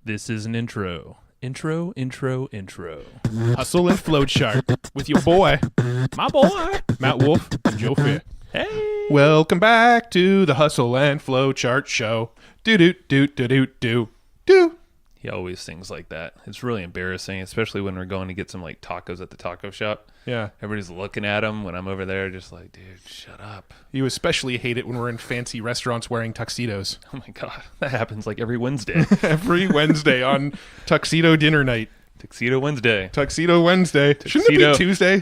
This is an intro. Intro. Hustle and Flow Chart with your boy, My boy. Matt Wolf and Joe Fair. Hey. Welcome back to the Hustle and Flow Chart show. Do. He always sings like that. It's really embarrassing, especially when we're going to get some like tacos at the taco shop. Yeah. Everybody's looking at him when I'm over there, just like, dude, shut up. You especially hate it when we're in fancy restaurants wearing tuxedos. Oh my God. That happens like every Wednesday. Every Wednesday on tuxedo dinner night. Tuxedo Wednesday. Tuxedo Wednesday. Shouldn't it be Tuesday?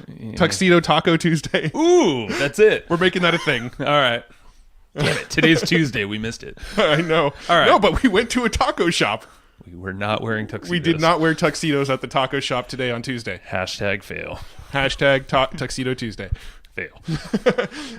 Yeah. Tuxedo Taco Tuesday. Ooh, that's it. We're making that a thing. All right. Damn it. Today's Tuesday. We missed it. I know. All right. No, but we went to a taco shop. We were not wearing tuxedos. We did not wear tuxedos at the taco shop today on Tuesday. Hashtag fail. Hashtag Tuxedo Tuesday. Fail.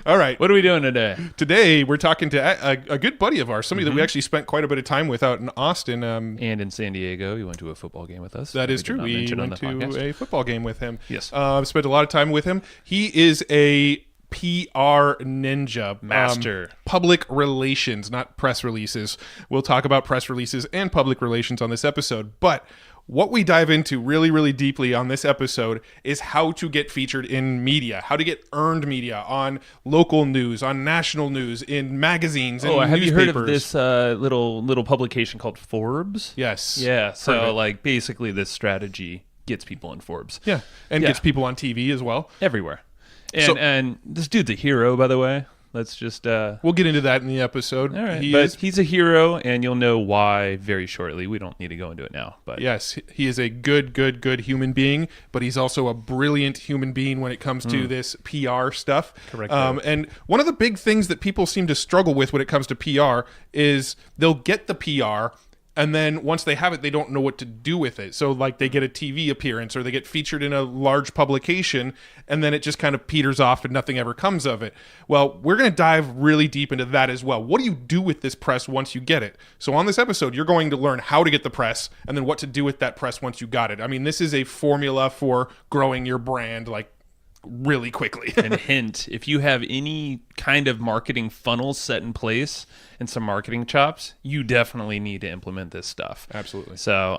All right. What are we doing today? Today, we're talking to a good buddy of ours, somebody that we actually spent quite a bit of time with out in Austin. And in San Diego, you went to a football game with us. That is true. We went to a football game with him. Yes. Spent a lot of time with him. He is a PR ninja. Master. Public relations, not press releases. We'll talk about press releases and public relations on this episode. But what we dive into really, really deeply on this episode is how to get featured in media, how to get earned media on local news, on national news, in magazines and have newspapers. you heard of this little publication called Forbes? Yes. Yeah. So like basically this strategy gets people in Forbes. Yeah. And gets people on TV as well. Everywhere. And this dude's a hero, by the way. Let's just we'll get into that in the episode. All right. He's a hero, and you'll know why very shortly. We don't need to go into it now. But yes, he is a good human being, but he's also a brilliant human being when it comes to this PR stuff. Correct. And one of the big things that people seem to struggle with when it comes to PR is they'll get the PR, and then once they have it, they don't know what to do with it. So like they get a TV appearance or they get featured in a large publication, and then it just kind of peters off and nothing ever comes of it. Well, we're going to dive really deep into that as well. What do you do with this press once you get it? So on this episode, you're going to learn how to get the press and then what to do with that press once you got it. I mean, this is a formula for growing your brand like really quickly. And hint, if you have any kind of marketing funnel set in place and some marketing chops, you definitely need to implement this stuff. Absolutely. So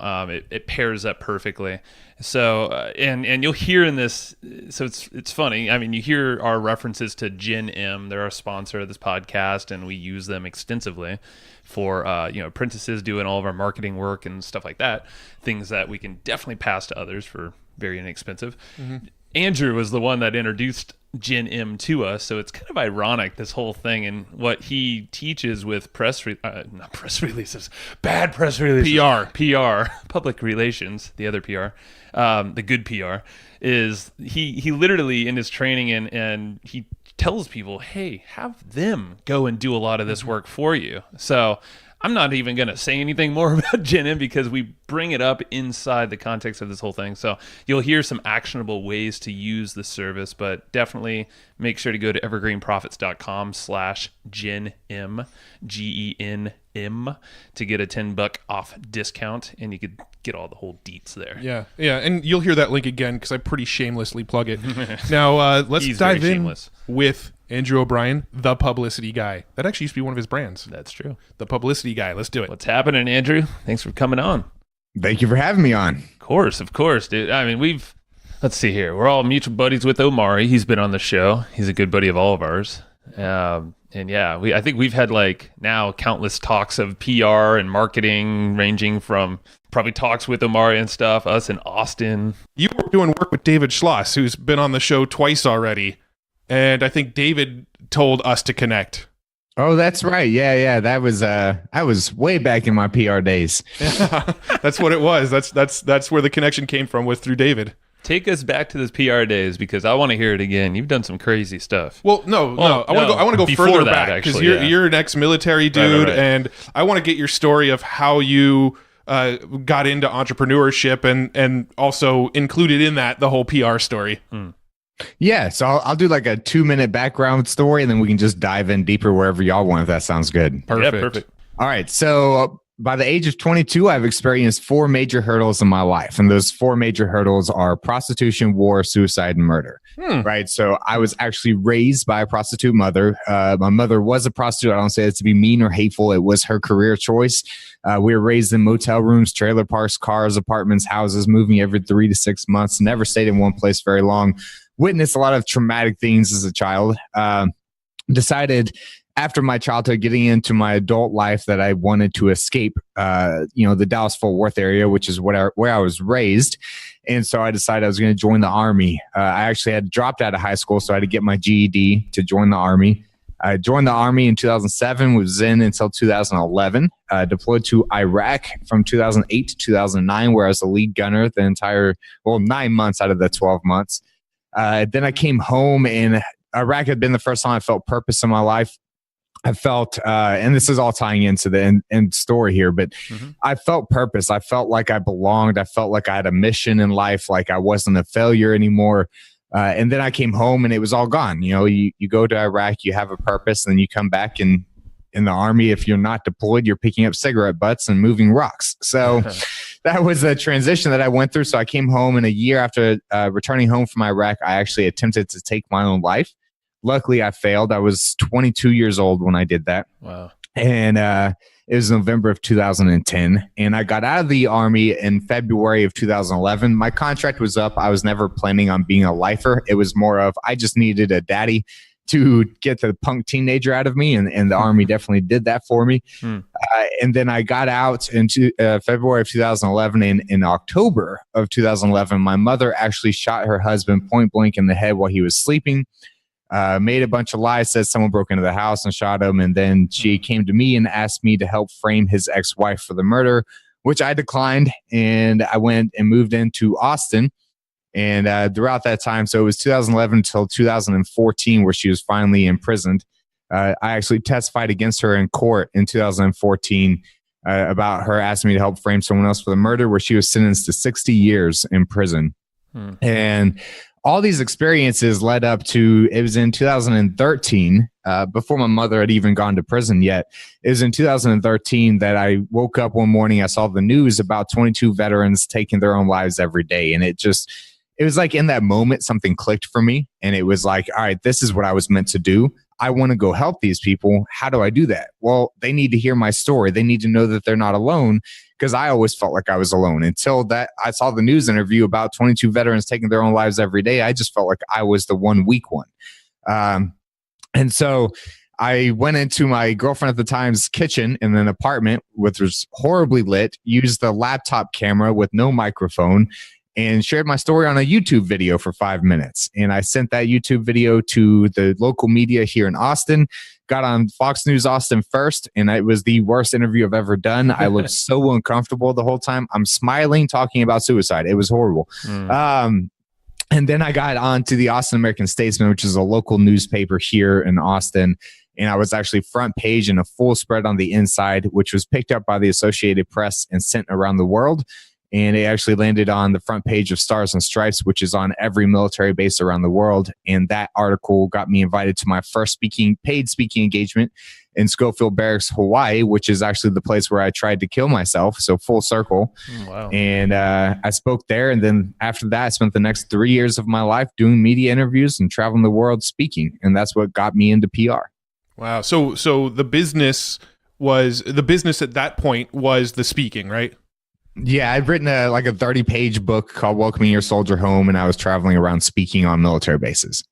it pairs up perfectly. So and you'll hear in this, so it's funny. I mean, you hear our references to Gen M. They're our sponsor of this podcast, and we use them extensively for apprentices doing all of our marketing work and stuff like that. Things that we can definitely pass to others for very inexpensive. Mm-hmm. Andrew was the one that introduced Gen M to us, so it's kind of ironic, this whole thing, and what he teaches with not press releases, bad press releases, PR, public relations, the other PR, the good PR, is he literally in his training and he tells people, hey, have them go and do a lot of this work for you. So I'm not even going to say anything more about Gen M because we bring it up inside the context of this whole thing. So you'll hear some actionable ways to use the service, but definitely make sure to go to evergreenprofits.com/GenM, GENM, to get a $10 off discount, and you could get all the whole deets there. Yeah, and you'll hear that link again because I pretty shamelessly plug it. Now, let's dive in with Andrew O'Brien, the publicity guy. That actually used to be one of his brands. That's true. The publicity guy. Let's do it. What's happening, Andrew? Thanks for coming on. Thank you for having me on. Of course, dude. I mean, let's see here. We're all mutual buddies with Omari. He's been on the show. He's a good buddy of all of ours. And yeah, I think we've had like now countless talks of PR and marketing, ranging from probably talks with Omari and stuff, us in Austin. You were doing work with David Schloss, who's been on the show twice already. And I think David told us to connect. Oh, that's right. Yeah. That was I was way back in my PR days. Yeah, that's what it was. That's where the connection came from, was through David. Take us back to those PR days because I want to hear it again. You've done some crazy stuff. Well, no. I want to go further back because you're an ex-military dude, right. And I want to get your story of how you got into entrepreneurship and also included in that the whole PR story. Yeah, so I'll do like a 2-minute background story, and then we can just dive in deeper wherever y'all want, if that sounds good. Perfect. Yeah, perfect. All right, so by the age of 22, I've experienced 4 major hurdles in my life. And those 4 major hurdles are prostitution, war, suicide, and murder. Right. So I was actually raised by a prostitute mother. My mother was a prostitute. I don't say it to be mean or hateful. It was her career choice. We were raised in motel rooms, trailer parks, cars, apartments, houses, moving every 3 to 6 months, never stayed in one place very long, witnessed a lot of traumatic things as a child. Decided after my childhood, getting into my adult life, that I wanted to escape, the Dallas-Fort Worth area, which is where I was raised. And so I decided I was going to join the Army. I actually had dropped out of high school, so I had to get my GED to join the Army. I joined the Army in 2007, was in until 2011, deployed to Iraq from 2008 to 2009, where I was the lead gunner the entire, 9 months out of the 12 months. Then I came home, and Iraq had been the first time I felt purpose in my life. I felt, and this is all tying into the end story here, but I felt purpose. I felt like I belonged. I felt like I had a mission in life, like I wasn't a failure anymore. And then I came home and it was all gone. You go to Iraq, you have a purpose, and then you come back, and in the Army, if you're not deployed, you're picking up cigarette butts and moving rocks. So that was a transition that I went through. So I came home, and a year after returning home from Iraq, I actually attempted to take my own life. Luckily, I failed. I was 22 years old when I did that. Wow. And it was November of 2010. And I got out of the Army in February of 2011. My contract was up. I was never planning on being a lifer. It was more of, I just needed a daddy to get the punk teenager out of me. And the Army definitely did that for me. And then I got out in February of 2011. And in October of 2011, my mother actually shot her husband point blank in the head while he was sleeping. Made a bunch of lies, said someone broke into the house and shot him. And then she came to me and asked me to help frame his ex-wife for the murder, which I declined. And I went and moved into Austin. And throughout that time, so it was 2011 until 2014, where she was finally imprisoned. I actually testified against her in court in 2014 about her asking me to help frame someone else for the murder, where she was sentenced to 60 years in prison. And all these experiences led up to, it was in 2013, before my mother had even gone to prison yet. It was in 2013 that I woke up one morning, I saw the news about 22 veterans taking their own lives every day. And it was like in that moment, something clicked for me. And it was like, all right, this is what I was meant to do. I want to go help these people. How do I do that? Well, they need to hear my story. They need to know that they're not alone, because I always felt like I was alone until that I saw the news interview about 22 veterans taking their own lives every day. I just felt like I was the one weak one. And so I went into my girlfriend at the time's kitchen in an apartment, which was horribly lit, used the laptop camera with no microphone, and shared my story on a YouTube video for 5 minutes. And I sent that YouTube video to the local media here in Austin, got on Fox News Austin first, and it was the worst interview I've ever done. I looked so uncomfortable the whole time. I'm smiling, talking about suicide. It was horrible. And then I got on to the Austin American Statesman, which is a local newspaper here in Austin. And I was actually front page and a full spread on the inside, which was picked up by the Associated Press and sent around the world. And it actually landed on the front page of Stars and Stripes, which is on every military base around the world. And that article got me invited to my first paid speaking engagement in Schofield Barracks, Hawaii, which is actually the place where I tried to kill myself. So full circle. Wow. And I spoke there. And then after that, I spent the next 3 years of my life doing media interviews and traveling the world speaking. And that's what got me into PR. Wow. So the business at that point was the speaking, right? Yeah, I'd written a 30-page book called Welcoming Your Soldier Home, and I was traveling around speaking on military bases.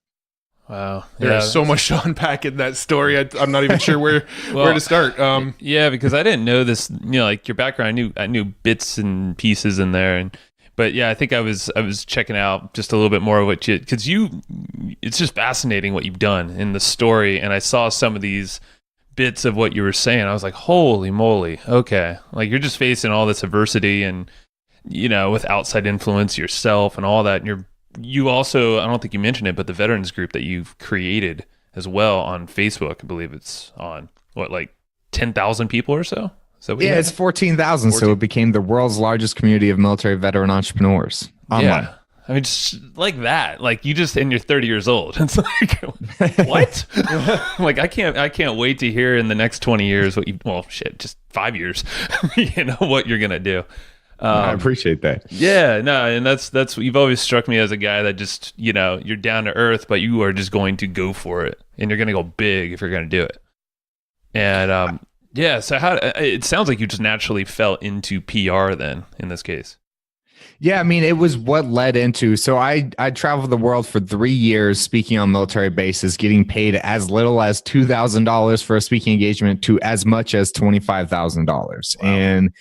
Wow. There's so much to unpack in that story. I'm not even sure where to start. Yeah, because I didn't know this, like your background. I knew bits and pieces in there, but yeah, I think I was checking out just a little bit more of what because it's just fascinating what you've done in the story, and I saw some of these bits of what you were saying. I was like, holy moly, okay. Like you're just facing all this adversity and, with outside influence yourself and all that. And you also, I don't think you mentioned it, but the veterans group that you've created as well on Facebook, I believe it's on, 10,000 people or so? Yeah, it's 14,000. So it became the world's largest community of military veteran entrepreneurs online. Yeah. I mean, just like that. Like you just, and you're 30 years old. It's like, what? Like I can't wait to hear in the next 20 years what you, well, shit, just 5 years, you know, what you're going to do. I appreciate that. Yeah, no, and that's you've always struck me as a guy that just, you know, you're down to earth, but you are just going to go for it, and you're going to go big if you're going to do it. And yeah, so how it sounds like you just naturally fell into PR then in this case. Yeah, I mean, it was what led into. So I traveled the world for 3 years speaking on military bases, getting paid as little as $2,000 for a speaking engagement to as much as $25,000. Wow. And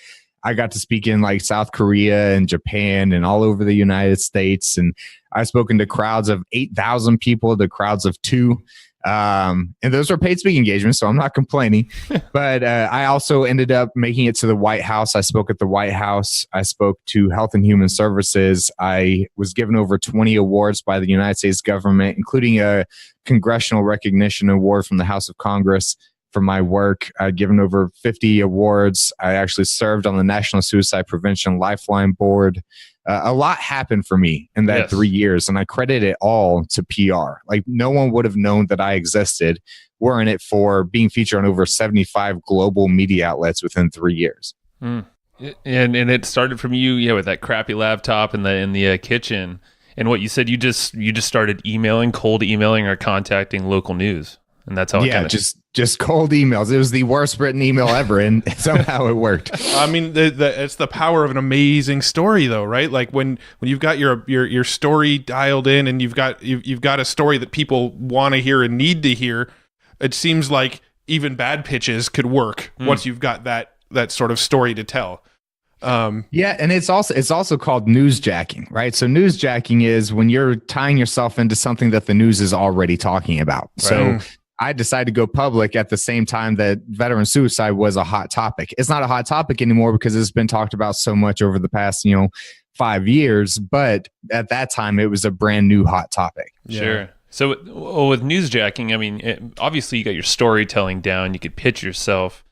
I got to speak in like South Korea and Japan and all over the United States. And I've spoken to crowds of 8,000 people, to crowds of 2. And those are paid speaking engagements, so I'm not complaining. But I also ended up making it to the White House. I spoke at the White House. I spoke to Health and Human Services. I was given over 20 awards by the United States government, including a Congressional Recognition Award from the House of Congress for my work. I'd given over 50 awards. I actually served on the National Suicide Prevention Lifeline Board. A lot happened for me in that 3 years, and I credit it all to PR. Like no one would have known that I existed weren't it for being featured on over 75 global media outlets within 3 years. Mm. And it started from you, yeah, with that crappy laptop in the kitchen. And what you said, you just started cold emailing or contacting local news. And that's how it just cold emails. It was the worst written email ever, and somehow it worked. I mean, it's the power of an amazing story, though, right? Like when you've got your story dialed in, and you've got a story that people want to hear and need to hear. It seems like even bad pitches could work once you've got that sort of story to tell. Yeah, and it's also called newsjacking, right? So newsjacking is when you're tying yourself into something that the news is already talking about. Right. So I decided to go public at the same time that veteran suicide was a hot topic. It's not a hot topic anymore because it's been talked about so much over the past, 5 years. But at that time, it was a brand new hot topic. Yeah. Sure. So with newsjacking, I mean, obviously you got your storytelling down. You could pitch yourself.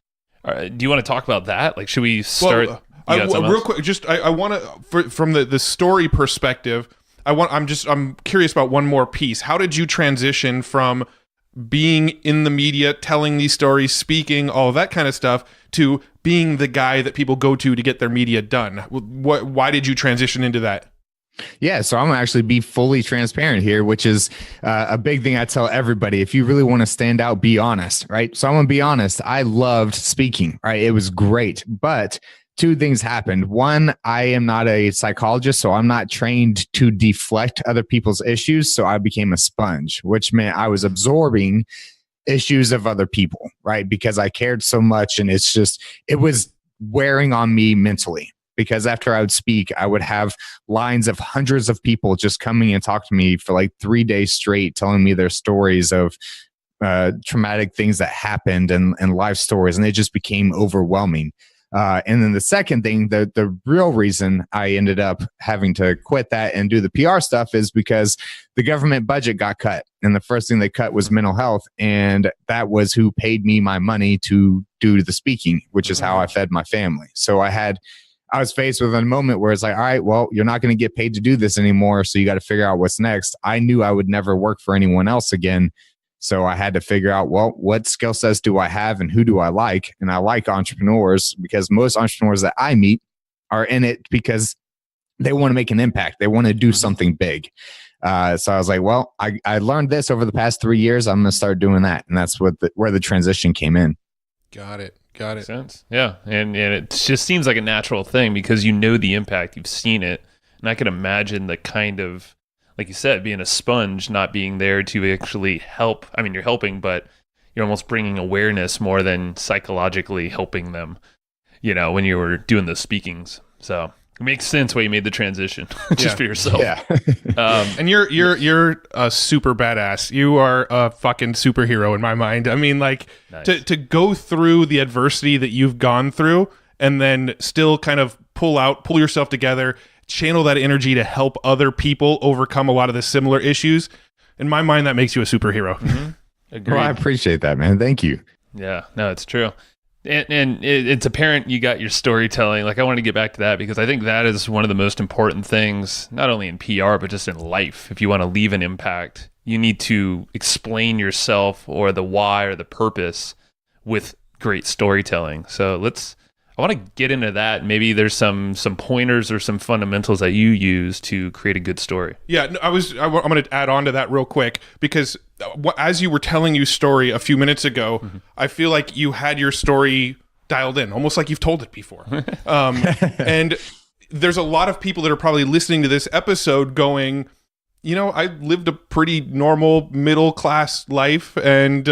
Do you want to talk about that? Like, should we start? Real quick, I want to from the story perspective. I'm curious about one more piece. How did you transition from being in the media, telling these stories, speaking, all of that kind of stuff, to being the guy that people go to get their media done? Why did you transition into that? Yeah, so I'm going to actually be fully transparent here, which is a big thing I tell everybody. If you really want to stand out, be honest, right? So I'm going to be honest. I loved speaking, right? It was great, but two things happened. One, I am not a psychologist, so I'm not trained to deflect other people's issues. So I became a sponge, which meant I was absorbing issues of other people, right? Because I cared so much, and it was wearing on me mentally. Because after I would speak, I would have lines of hundreds of people just coming and talk to me for like 3 days straight, telling me their stories of traumatic things that happened and life stories. And it just became overwhelming. And then the second thing, the real reason I ended up having to quit that and do the PR stuff is because the government budget got cut. And the first thing they cut was mental health. And that was who paid me my money to do the speaking, which is how I fed my family. So I was faced with a moment where it's like, all right, well, you're not going to get paid to do this anymore. So you got to figure out what's next. I knew I would never work for anyone else again. So I had to figure out, well, what skill sets do I have and who do I like? And I like entrepreneurs because most entrepreneurs that I meet are in it because they want to make an impact. They want to do something big. So I was like, well, I learned this over the past 3 years. I'm going to start doing that. And that's where the transition came in. Got it. Makes sense. Yeah. And it just seems like a natural thing because you know the impact, you've seen it. And I can imagine the kind of, like you said, being a sponge, not being there to actually help. I mean, you're helping, but you're almost bringing awareness more than psychologically helping them, when you were doing the speakings. So it makes sense why you made the transition just for yourself. Yeah. And you're a super badass. You are a fucking superhero in my mind. I mean, like nice. to go through the adversity that you've gone through and then still kind of pull yourself together, channel that energy to help other people overcome a lot of the similar issues. In my mind, that makes you a superhero. Mm-hmm. Agreed. Well, I appreciate that, man. Thank you. Yeah, no, it's true. And it's apparent you got your storytelling. Like, I want to get back to that because I think that is one of the most important things, not only in PR, but just in life. If you want to leave an impact, you need to explain yourself or the why or the purpose with great storytelling. So I want to get into that. Maybe there's some pointers or some fundamentals that you use to create a good story. Yeah, no, I'm going to add on to that real quick because as you were telling your story a few minutes ago, I feel like you had your story dialed in, almost like you've told it before. And there's a lot of people that are probably listening to this episode going, I lived a pretty normal middle class life and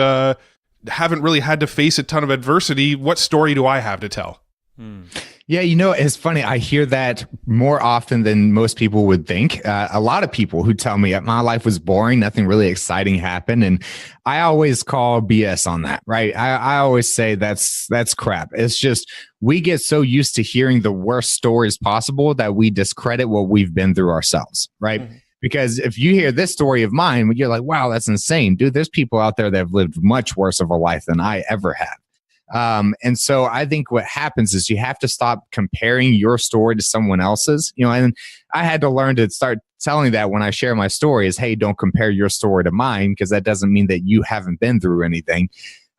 haven't really had to face a ton of adversity. What story do I have to tell? Yeah, it's funny. I hear that more often than most people would think. A lot of people who tell me my life was boring, nothing really exciting happened. And I always call BS on that, right? I always say that's crap. It's just we get so used to hearing the worst stories possible that we discredit what we've been through ourselves, right? Mm-hmm. Because if you hear this story of mine, you're like, wow, that's insane. Dude, there's people out there that have lived much worse of a life than I ever have. And so I think what happens is you have to stop comparing your story to someone else's, and I had to learn to start telling that when I share my story is, hey, don't compare your story to mine, because that doesn't mean that you haven't been through anything.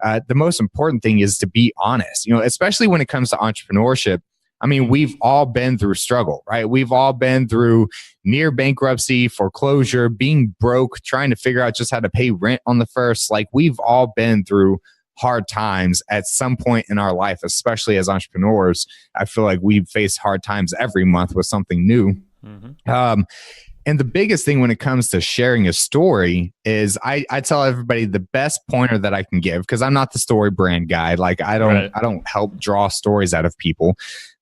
The most important thing is to be honest, especially when it comes to entrepreneurship. I mean, we've all been through struggle, right? We've all been through near bankruptcy, foreclosure, being broke, trying to figure out just how to pay rent on the first. Like, we've all been through hard times at some point in our life, especially as entrepreneurs. I feel like we face hard times every month with something new. Mm-hmm. And the biggest thing when it comes to sharing a story is I tell everybody the best pointer that I can give, because I'm not the story brand guy. Like, I don't help draw stories out of people.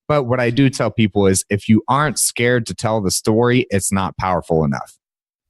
But what I do tell people is if you aren't scared to tell the story, it's not powerful enough.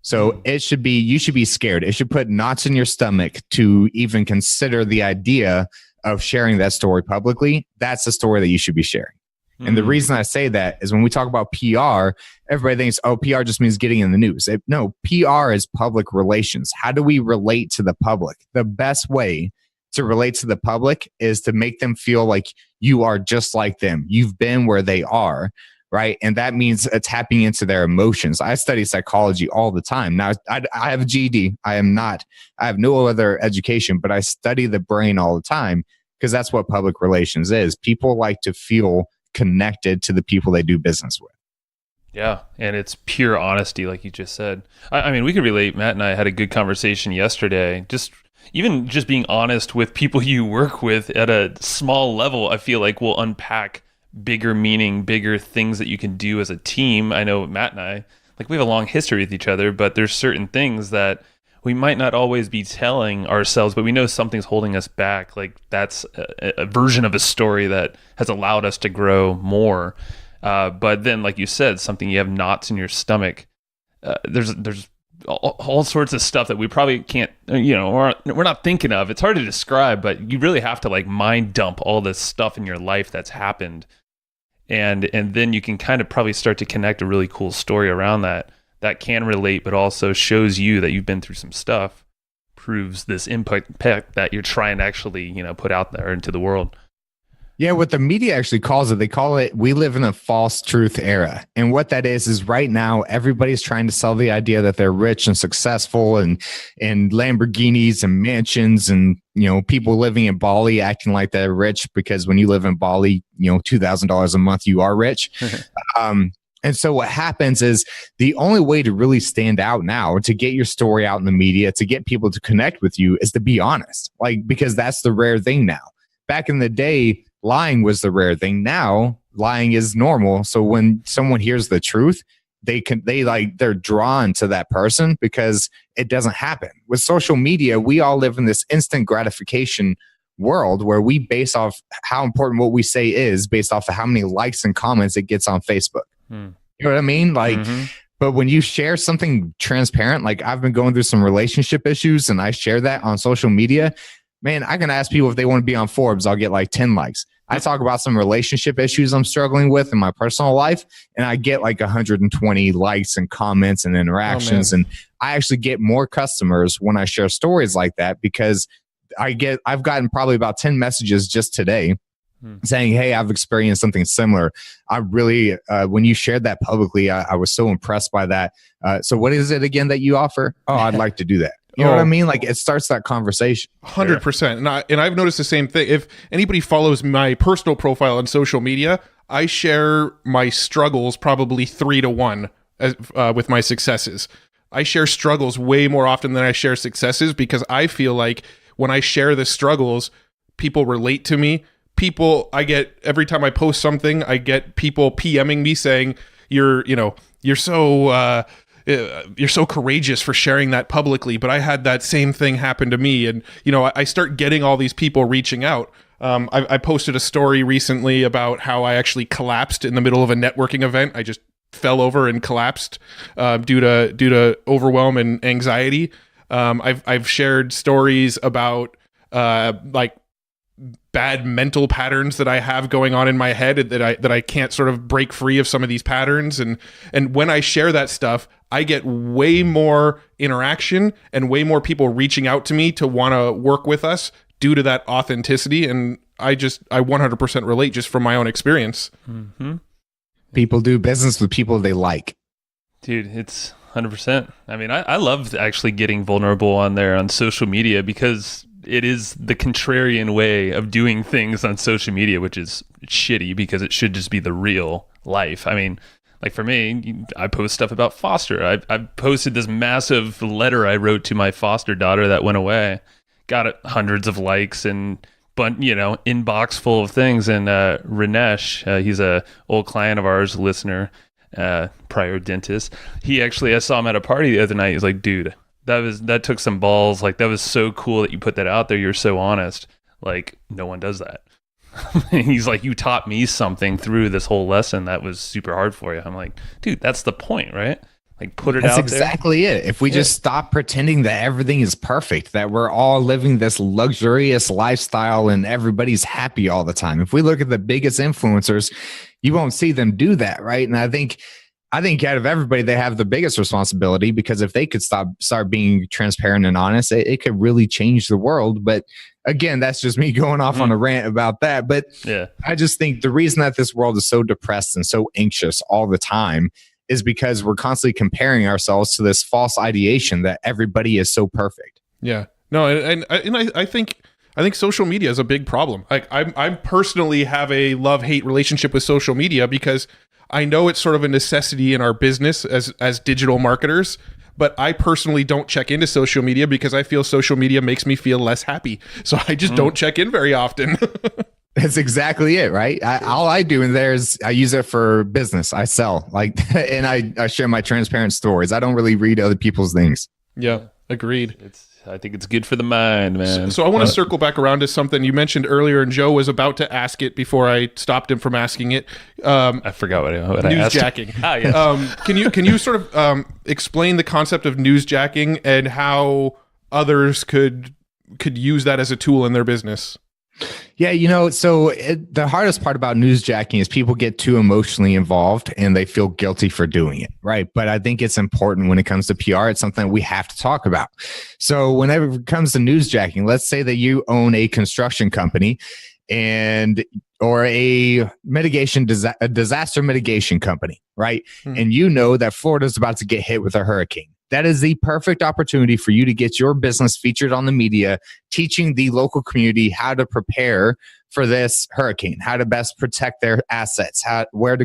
So you should be scared. It should put knots in your stomach to even consider the idea of sharing that story publicly. That's the story that you should be sharing. And the reason I say that is when we talk about PR, everybody thinks, oh, PR just means getting in the news. No, PR is public relations. How do we relate to the public? The best way to relate to the public is to make them feel like you are just like them. You've been where they are. Right. And that means tapping into their emotions. I study psychology all the time. Now, I have a GED. I have no other education, but I study the brain all the time because that's what public relations is. People like to feel connected to the people they do business with. Yeah. And it's pure honesty, like you just said. I mean, we could relate. Matt and I had a good conversation yesterday. Even just being honest with people you work with at a small level, I feel like will unpack bigger meaning, bigger things that you can do as a team. I know Matt and I, like, we have a long history with each other, but there's certain things that we might not always be telling ourselves, but we know something's holding us back. Like, that's a version of a story that has allowed us to grow more. But then, like you said, something you have knots in your stomach. There's all sorts of stuff that we probably can't, we're not thinking of. It's hard to describe, but you really have to like mind dump all this stuff in your life that's happened. And then you can kind of probably start to connect a really cool story around that can relate, but also shows you that you've been through some stuff, proves this impact that you're trying to actually, put out there into the world. Yeah, what the media actually calls it, they call it, we live in a false truth era. And what that is right now, everybody's trying to sell the idea that they're rich and successful and Lamborghinis and mansions and, people living in Bali acting like they're rich because when you live in Bali, $2,000 a month, you are rich. And so what happens is the only way to really stand out now, to get your story out in the media, to get people to connect with you is to be honest, because that's the rare thing now. Back in the day, lying was the rare thing. Now, lying is normal. So when someone hears the truth, they're drawn to that person because it doesn't happen. With social media, we all live in this instant gratification world where we base off how important what we say is based off of how many likes and comments it gets on Facebook. You know what I mean? But when you share something transparent, like I've been going through some relationship issues and I share that on social media, man, I can ask people if they want to be on Forbes. I'll get like 10 likes. I talk about some relationship issues I'm struggling with in my personal life, and I get like 120 likes and comments and interactions. And I actually get more customers when I share stories like that because I've gotten probably about 10 messages just today saying, hey, I've experienced something similar. I really, when you shared that publicly, I was so impressed by that. So what is it again that you offer? Oh, I'd like to do that. You know what I mean? Like it starts that conversation. 100%. And I've noticed the same thing. If anybody follows my personal profile on social media, I share my struggles probably 3-1 with my successes. I share struggles way more often than I share successes because I feel like when I share the struggles, people relate to me. Every time I post something, I get people PMing me saying, you're so courageous for sharing that publicly, but I had that same thing happen to me. And, I start getting all these people reaching out. I posted a story recently about how I actually collapsed in the middle of a networking event. I just fell over and collapsed due to overwhelm and anxiety. I've shared stories about like bad mental patterns that I have going on in my head that I can't sort of break free of some of these patterns. And when I share that stuff, I get way more interaction and way more people reaching out to me to want to work with us due to that authenticity. And I 100% relate just from my own experience. Mm-hmm. People do business with people they like. Dude, it's 100%. I mean, I love actually getting vulnerable on there on social media because it is the contrarian way of doing things on social media, which is shitty because it should just be the real life. I mean, like for me, I post stuff about foster. I posted this massive letter I wrote to my foster daughter that went away. Got hundreds of likes and inbox full of things. And Rinesh, he's a old client of ours, listener, prior dentist. I saw him at a party the other night. He's like, dude, that took some balls. Like, that was so cool that you put that out there. You're so honest. Like, no one does that. He's like, you taught me something through this whole lesson that was super hard for you. I'm like, dude, that's the point, right? Like, put it out there. That's exactly it. If we just stop pretending that everything is perfect, that we're all living this luxurious lifestyle and everybody's happy all the time. If we look at the biggest influencers, you won't see them do that, right? And I think out of everybody, they have the biggest responsibility because if they could start being transparent and honest, it could really change the world. But again, that's just me going off on a rant about that. But I just think the reason that this world is so depressed and so anxious all the time is because we're constantly comparing ourselves to this false ideation that everybody is so perfect. Yeah. No, and I think social media is a big problem. Like I personally have a love-hate relationship with social media because I know it's sort of a necessity in our business as digital marketers, but I personally don't check into social media because I feel social media makes me feel less happy. So I just don't check in very often. That's exactly it, right? All I do in there is I use it for business. I sell, and I share my transparent stories. I don't really read other people's things. Yeah, agreed. I think it's good for the mind, man. So I want to circle back around to something you mentioned earlier, and Joe was about to ask it before I stopped him from asking it. I forgot what I asked. Newsjacking. Yes. Can you sort of explain the concept of newsjacking and how others could use that as a tool in their business? Yeah, the hardest part about newsjacking is people get too emotionally involved and they feel guilty for doing it, right? But I think it's important when it comes to PR. It's something we have to talk about. So whenever it comes to newsjacking, let's say that you own a construction company or a disaster mitigation company, right? And you know that Florida's about to get hit with a hurricane. That is the perfect opportunity for you to get your business featured on the media, teaching the local community how to prepare for this hurricane, how to best protect their assets, where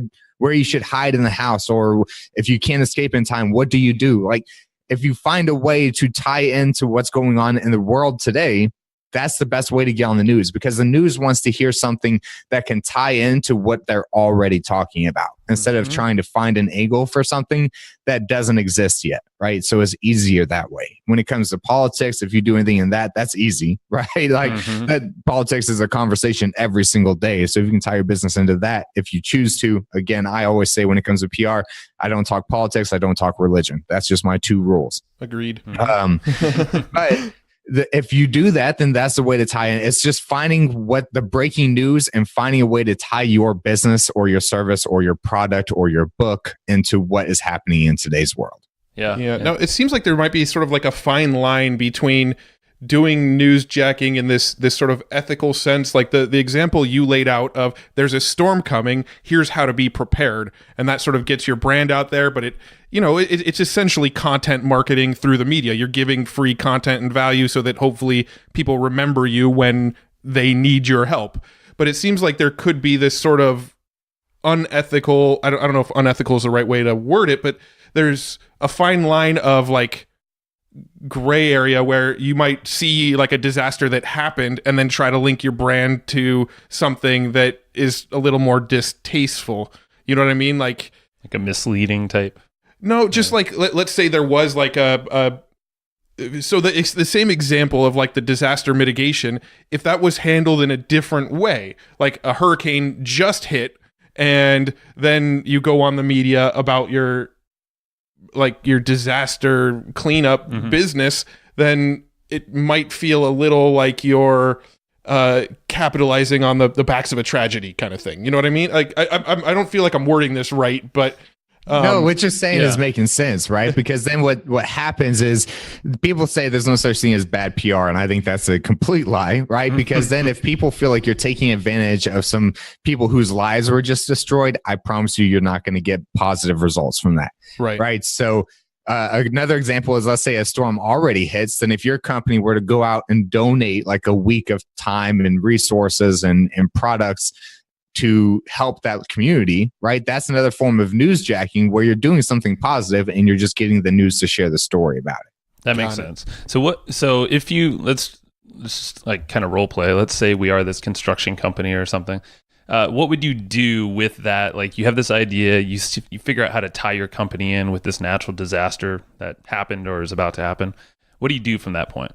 you should hide in the house, or if you can't escape in time, what do you do? Like, if you find a way to tie into what's going on in the world today, that's the best way to get on the news, because the news wants to hear something that can tie into what they're already talking about instead of trying to find an angle for something that doesn't exist yet, right? So it's easier that way. When it comes to politics, if you do anything in that's easy, right? Like that politics is a conversation every single day. So if you can tie your business into that, if you choose to, again, I always say when it comes to PR, I don't talk politics, I don't talk religion. That's just my 2 rules. Agreed. But if you do that, then that's the way to tie in. It's just finding what the breaking news and finding a way to tie your business or your service or your product or your book into what is happening in today's world. Yeah. Now, it seems like there might be sort of like a fine line between doing newsjacking in this sort of ethical sense, like the example you laid out of there's a storm coming, here's how to be prepared, and that sort of gets your brand out there. But it's essentially content marketing through the media. You're giving free content and value so that hopefully people remember you when they need your help. But it seems like there could be this sort of unethical, I don't know if unethical is the right way to word it, but there's a fine line of like gray area where you might see like a disaster that happened and then try to link your brand to something that is a little more distasteful. You know what I mean? Like a misleading type. No, just like let's say there was like the same example of like the disaster mitigation, if that was handled in a different way, like a hurricane just hit and then you go on the media about your disaster cleanup business, then it might feel a little like you're capitalizing on the backs of a tragedy kind of thing. You know what I mean? Like I don't feel like I'm wording this right, but no, what you're saying is making sense, right? Because then what happens is people say there's no such thing as bad PR, and I think that's a complete lie, right? Because then if people feel like you're taking advantage of some people whose lives were just destroyed, I promise you're not going to get positive results from that, right? So another example is, let's say a storm already hits, then if your company were to go out and donate like a week of time and resources and products to help that community, right? That's another form of newsjacking where you're doing something positive and you're just getting the news to share the story about it. That makes sense. So if let's just like kind of role play, let's say we are this construction company or something. What would you do with that? Like you have this idea, you figure out how to tie your company in with this natural disaster that happened or is about to happen. What do you do from that point?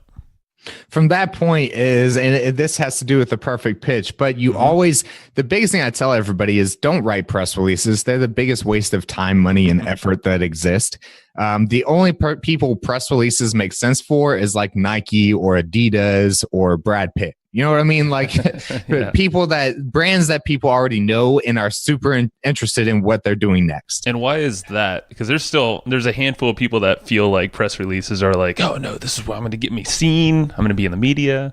From that point this has to do with the perfect pitch, but you always, the biggest thing I tell everybody is don't write press releases. They're the biggest waste of time, money, and effort that exist. The only people press releases make sense for is like Nike or Adidas or Brad Pitt. You know what I mean? Like brands that people already know and are super interested in what they're doing next. And why is that? Because there's a handful of people that feel like press releases are like, oh no, this is why I'm going to get me seen. I'm going to be in the media.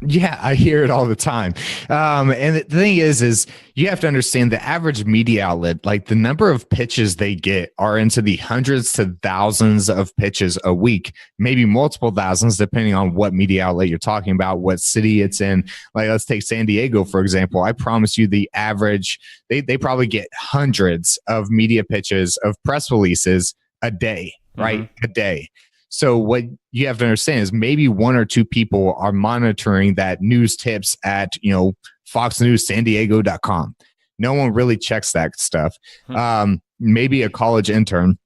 Yeah, I hear it all the time. And the thing is you have to understand the average media outlet, like the number of pitches they get are into the hundreds to thousands of pitches a week, maybe multiple thousands, depending on what media outlet you're talking about, what city it's in. Like, let's take San Diego, for example. I promise you the average, they probably get hundreds of media pitches of press releases a day, right? A day. So what you have to understand is maybe one or two people are monitoring that news tips at, foxnewssandiego.com. No one really checks that stuff. Maybe a college intern.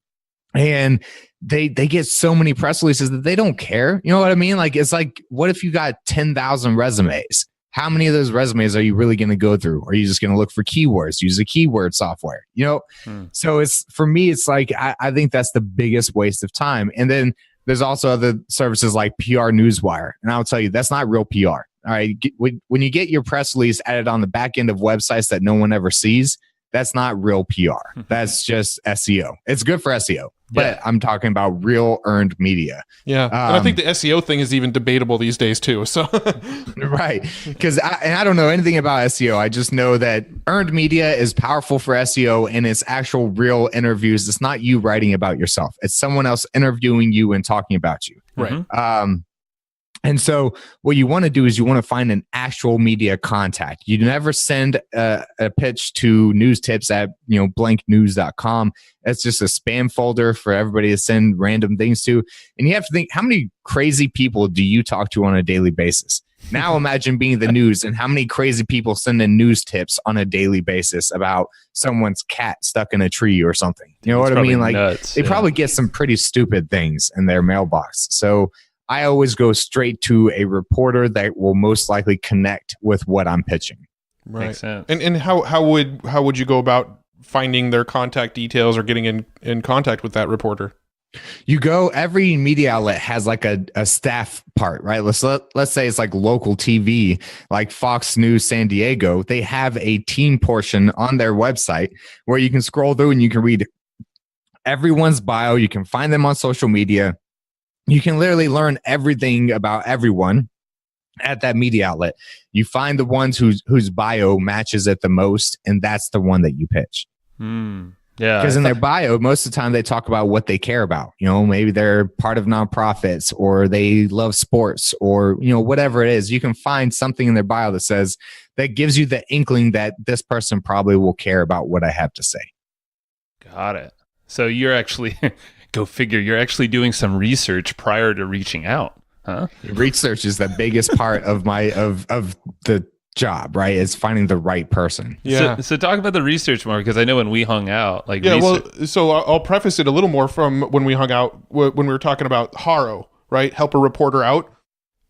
And they get so many press releases that they don't care. You know what I mean? Like, it's like, what if you got 10,000 resumes? How many of those resumes are you really going to go through? Are you just going to look for keywords, use a keyword software? So for me, it's like, I think that's the biggest waste of time. And then there's also other services like PR Newswire. And I'll tell you, that's not real PR. All right. When you get your press release added on the back end of websites that no one ever sees, that's not real PR. That's just SEO. It's good for SEO, but I'm talking about real earned media. Yeah. And I think the SEO thing is even debatable these days too. So right. Because I don't know anything about SEO. I just know that earned media is powerful for SEO and it's actual real interviews. It's not you writing about yourself. It's someone else interviewing you and talking about you. Right. And so what you want to do is you want to find an actual media contact. You never send a pitch to news tips at, blanknews.com. That's just a spam folder for everybody to send random things to. And you have to think, how many crazy people do you talk to on a daily basis? Now imagine being the news and how many crazy people send in news tips on a daily basis about someone's cat stuck in a tree or something. You know what I mean? Like nuts, they probably get some pretty stupid things in their mailbox. So I always go straight to a reporter that will most likely connect with what I'm pitching. Right. Makes sense. And how would you go about finding their contact details or getting in contact with that reporter? Every media outlet has like a staff part, right? Let's say it's like local TV, like Fox News San Diego. They have a team portion on their website where you can scroll through and you can read everyone's bio. You can find them on social media. You can literally learn everything about everyone at that media outlet. You find the ones whose bio matches it the most, and that's the one that you pitch. Yeah, because in their bio, most of the time they talk about what they care about. Maybe they're part of nonprofits, or they love sports, or whatever it is. You can find something in their bio that gives you the inkling that this person probably will care about what I have to say. Got it. So you're actually go figure. You're actually doing some research prior to reaching out, huh? Research is the biggest part of the job, right? Is finding the right person. Yeah. So talk about the research more, because I know when we hung out, so I'll preface it a little more from when we hung out when we were talking about Haro, right? Help a reporter out.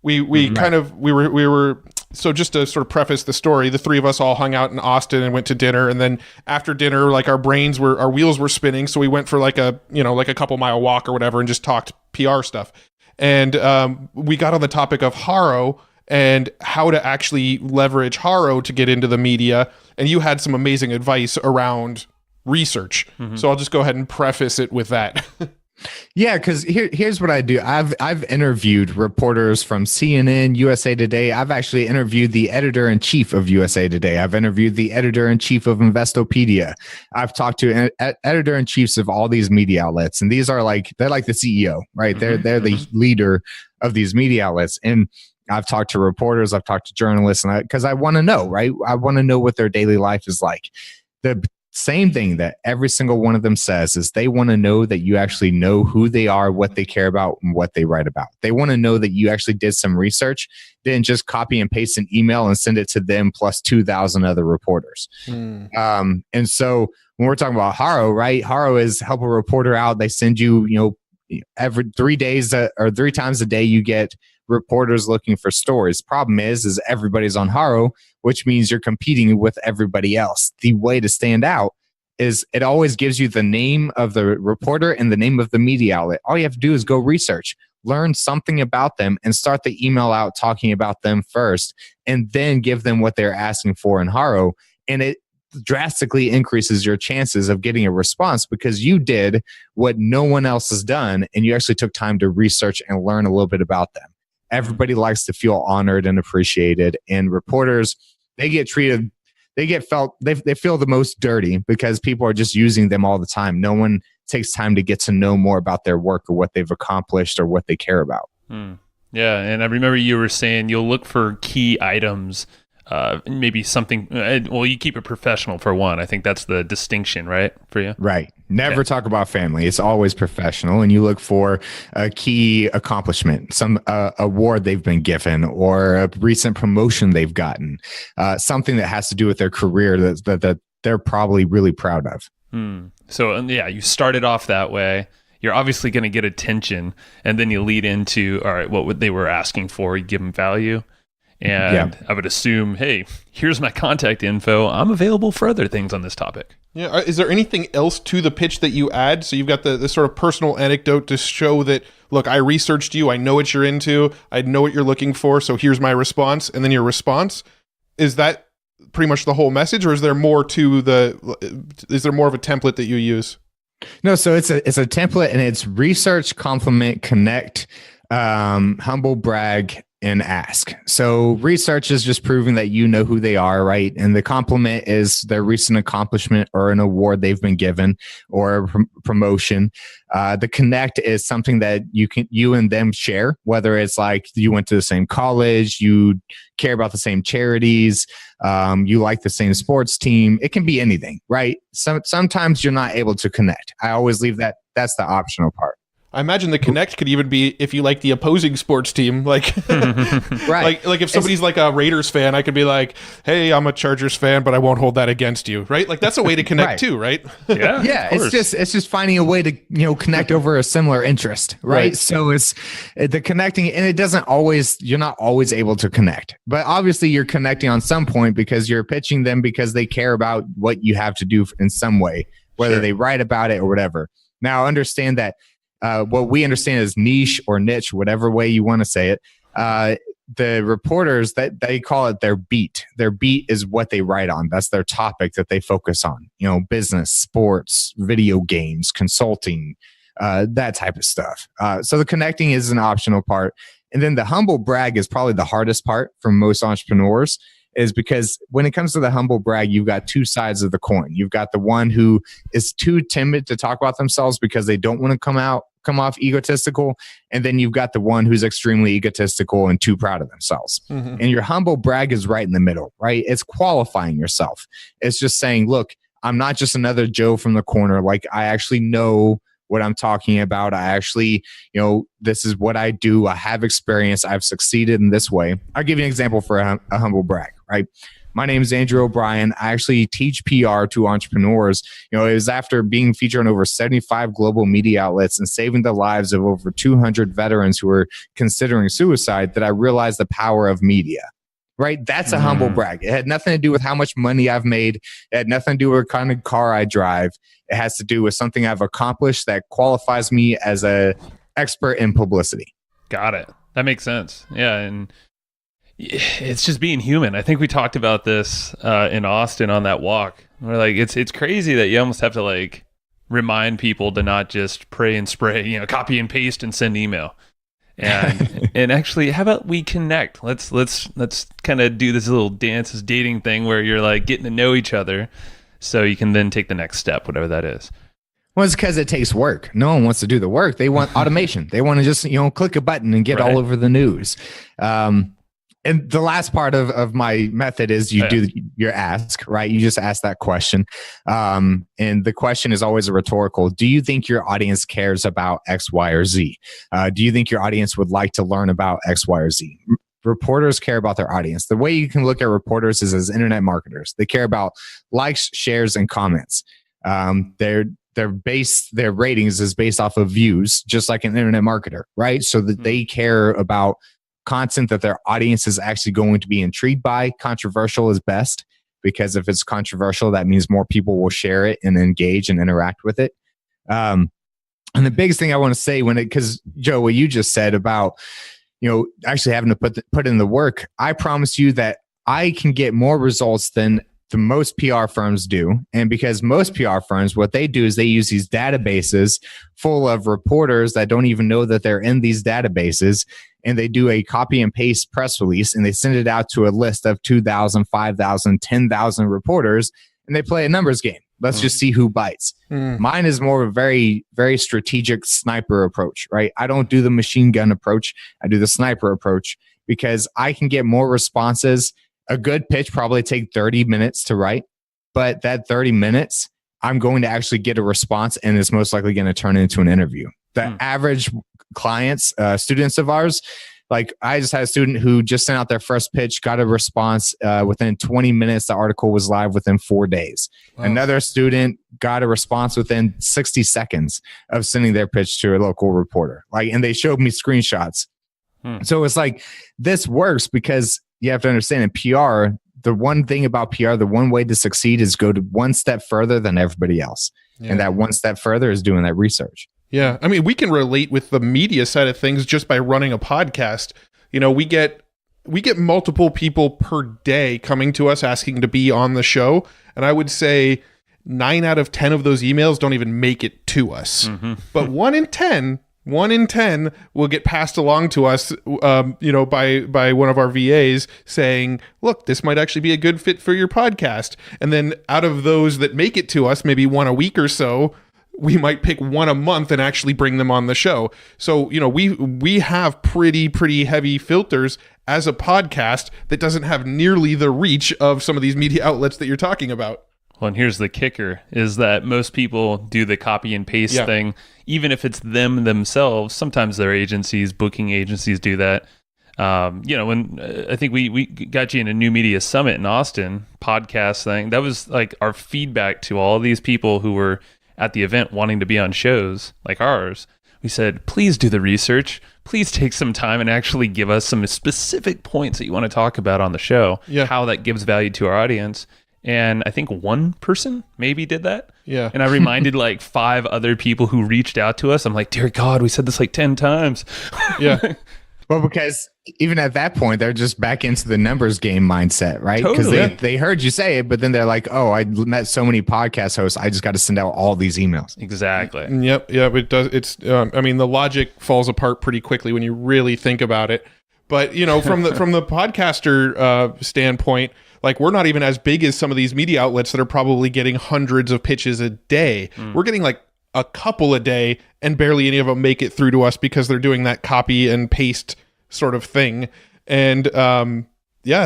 We were so just to sort of preface the story, the three of us all hung out in Austin and went to dinner, and then after dinner, like our wheels were spinning, so we went for like a couple mile walk or whatever and just talked PR stuff. And we got on the topic of Haro and how to actually leverage Haro to get into the media. And you had some amazing advice around research. So I'll just go ahead and preface it with that. Yeah, because here's what I do. I've interviewed reporters from CNN, USA Today. I've actually interviewed the editor-in-chief of USA Today. I've interviewed the editor-in-chief of Investopedia. I've talked to editor-in-chiefs of all these media outlets, and they're like the CEO, right? They're the leader of these media outlets. And I've talked to reporters, I've talked to journalists, and because I want to know, right? I want to know what their daily life is like. The same thing that every single one of them says is they want to know that you actually know who they are, what they care about, and what they write about. They want to know that you actually did some research, didn't just copy and paste an email and send it to them plus 2,000 other reporters. And so when we're talking about Haro, right? Haro is help a reporter out. They send you, every 3 days or 3 times a day, you get reporters looking for stories. Problem is everybody's on Haro, which means you're competing with everybody else. The way to stand out is it always gives you the name of the reporter and the name of the media outlet. All you have to do is go research, learn something about them, and start the email out talking about them first, and then give them what they're asking for in Haro. And it drastically increases your chances of getting a response because you did what no one else has done, and you actually took time to research and learn a little bit about them. Everybody likes to feel honored and appreciated, and reporters, they feel the most dirty because people are just using them all the time. No one takes time to get to know more about their work or what they've accomplished or what they care about. Yeah, and I remember you were saying you'll look for key items, maybe something, you keep it professional for one. I think that's the distinction, right, for you? Right. Never talk about family. It's always professional, and you look for a key accomplishment, some award they've been given, or a recent promotion they've gotten, something that has to do with their career that they're probably really proud of. So, you started off that way. You're obviously going to get attention, and then you lead into, all right, what they were asking for, you give them value. And I would assume, hey, here's my contact info. I'm available for other things on this topic. Yeah. Is there anything else to the pitch that you add? So you've got the sort of personal anecdote to show that, look, I researched you. I know what you're into. I know what you're looking for. So here's my response. And then your response. Is that pretty much the whole message, or is there more to is there more of a template that you use? No. So it's a template, and it's research, compliment, connect, humble brag, and ask. So research is just proving that you know who they are, right? And the compliment is their recent accomplishment or an award they've been given or a promotion. The connect is something that you and them share, whether it's like you went to the same college, you care about the same charities, you like the same sports team. It can be anything, right? Sometimes you're not able to connect. I always leave that's the optional part. I imagine the connect could even be if you like the opposing sports team, like, right. like if somebody's like a Raiders fan, I could be like, hey, I'm a Chargers fan, but I won't hold that against you, right? Like that's a way to connect right. too, right? Yeah. It's just finding a way to, connect over a similar interest, right? So it's the connecting, and you're not always able to connect, but obviously you're connecting on some point because you're pitching them because they care about what you have to do in some way, whether they write about it or whatever. Now understand that what we understand as niche or niche, whatever way you want to say it, the reporters, that they call it their beat. Their beat is what they write on. That's their topic that they focus on. Business, sports, video games, consulting, that type of stuff. So the connecting is an optional part. And then the humble brag is probably the hardest part for most entrepreneurs, is because when it comes to the humble brag, you've got two sides of the coin. You've got the one who is too timid to talk about themselves because they don't want to come off egotistical. And then you've got the one who's extremely egotistical and too proud of themselves. Mm-hmm. And your humble brag is right in the middle, right? It's qualifying yourself. It's just saying, look, I'm not just another Joe from the corner. Like, I actually know what I'm talking about. I actually, this is what I do. I have experience. I've succeeded in this way. I'll give you an example for a humble brag, right? My name is Andrew O'Brien. I actually teach PR to entrepreneurs. It was after being featured on over 75 global media outlets and saving the lives of over 200 veterans who were considering suicide that I realized the power of media. Right? That's a humble brag. It had nothing to do with how much money I've made. It had nothing to do with what kind of car I drive. It has to do with something I've accomplished that qualifies me as an expert in publicity. Got it. That makes sense. Yeah. And it's just being human. I think we talked about this in Austin on that walk. We're like, it's crazy that you almost have to like remind people to not just pray and spray, copy and paste and send email. And actually, how about we connect? Let's kind of do this little dance, this dating thing where you're like getting to know each other, so you can then take the next step, whatever that is. Well, it's because it takes work. No one wants to do the work. They want automation. They want to just click a button and get all over the news. And the last part of my method is you do your ask, right? You just ask that question. And the question is always a rhetorical. Do you think your audience cares about X, Y, or Z? Do you think your audience would like to learn about X, Y, or Z? Reporters care about their audience. The way you can look at reporters is as internet marketers. They care about likes, shares, and comments. Their ratings is based off of views, just like an internet marketer, right? So that they care about content that their audience is actually going to be intrigued by. Controversial is best, because if it's controversial, that means more people will share it and engage and interact with it. And the biggest thing I want to say because Joe, what you just said about, actually having to put in the work, I promise you that I can get more results than the most PR firms do. And because most PR firms, what they do is they use these databases full of reporters that don't even know that they're in these databases. And they do a copy and paste press release and they send it out to a list of 2,000, 5,000, 10,000 reporters, and they play a numbers game. Let's just see who bites. Mine is more of a very, very strategic sniper approach, right? I don't do the machine gun approach. I do the sniper approach because I can get more responses. A good pitch probably take 30 minutes to write, but that 30 minutes, I'm going to actually get a response and it's most likely going to turn into an interview. The average clients, students of ours, like I just had a student who just sent out their first pitch, got a response within 20 minutes. The article was live within 4 days. Wow. Another student got a response within 60 seconds of sending their pitch to a local reporter. And they showed me screenshots. So it's like, this works because you have to understand in PR, the one thing about PR, the one way to succeed is go to one step further than everybody else. Yeah. And that one step further is doing that research. Yeah. I mean, we can relate with the media side of things just by running a podcast. We get multiple people per day coming to us asking to be on the show. And I would say 9 out of 10 of those emails don't even make it to us. But 1 in 10 will get passed along to us, by one of our VAs saying, look, this might actually be a good fit for your podcast. And then out of those that make it to us, maybe one a week or so, we might pick one a month and actually bring them on the show. So, we have pretty heavy filters as a podcast that doesn't have nearly the reach of some of these media outlets that you're talking about. Well, and here's the kicker, is that most people do the copy and paste thing, even if it's them themselves. Sometimes their agencies, booking agencies do that. When I think we got you in a new media summit in Austin, podcast thing, that was like our feedback to all these people who were at the event wanting to be on shows like ours. We said, please do the research. Please take some time and actually give us some specific points that you want to talk about on the show, how that gives value to our audience. And I think one person maybe did that. Yeah. And I reminded like 5 other people who reached out to us. I'm like, dear God, we said this like 10 times. Yeah. Well, because even at that point, they're just back into the numbers game mindset, right? Because Totally. they heard you say it, but then they're like, oh, I met so many podcast hosts. I just got to send out all these emails. Exactly. Yep. It does. It's. I mean, the logic falls apart pretty quickly when you really think about it. But from the podcaster standpoint, like we're not even as big as some of these media outlets that are probably getting hundreds of pitches a day. We're getting like a couple a day, and barely any of them make it through to us because they're doing that copy and paste sort of thing. And I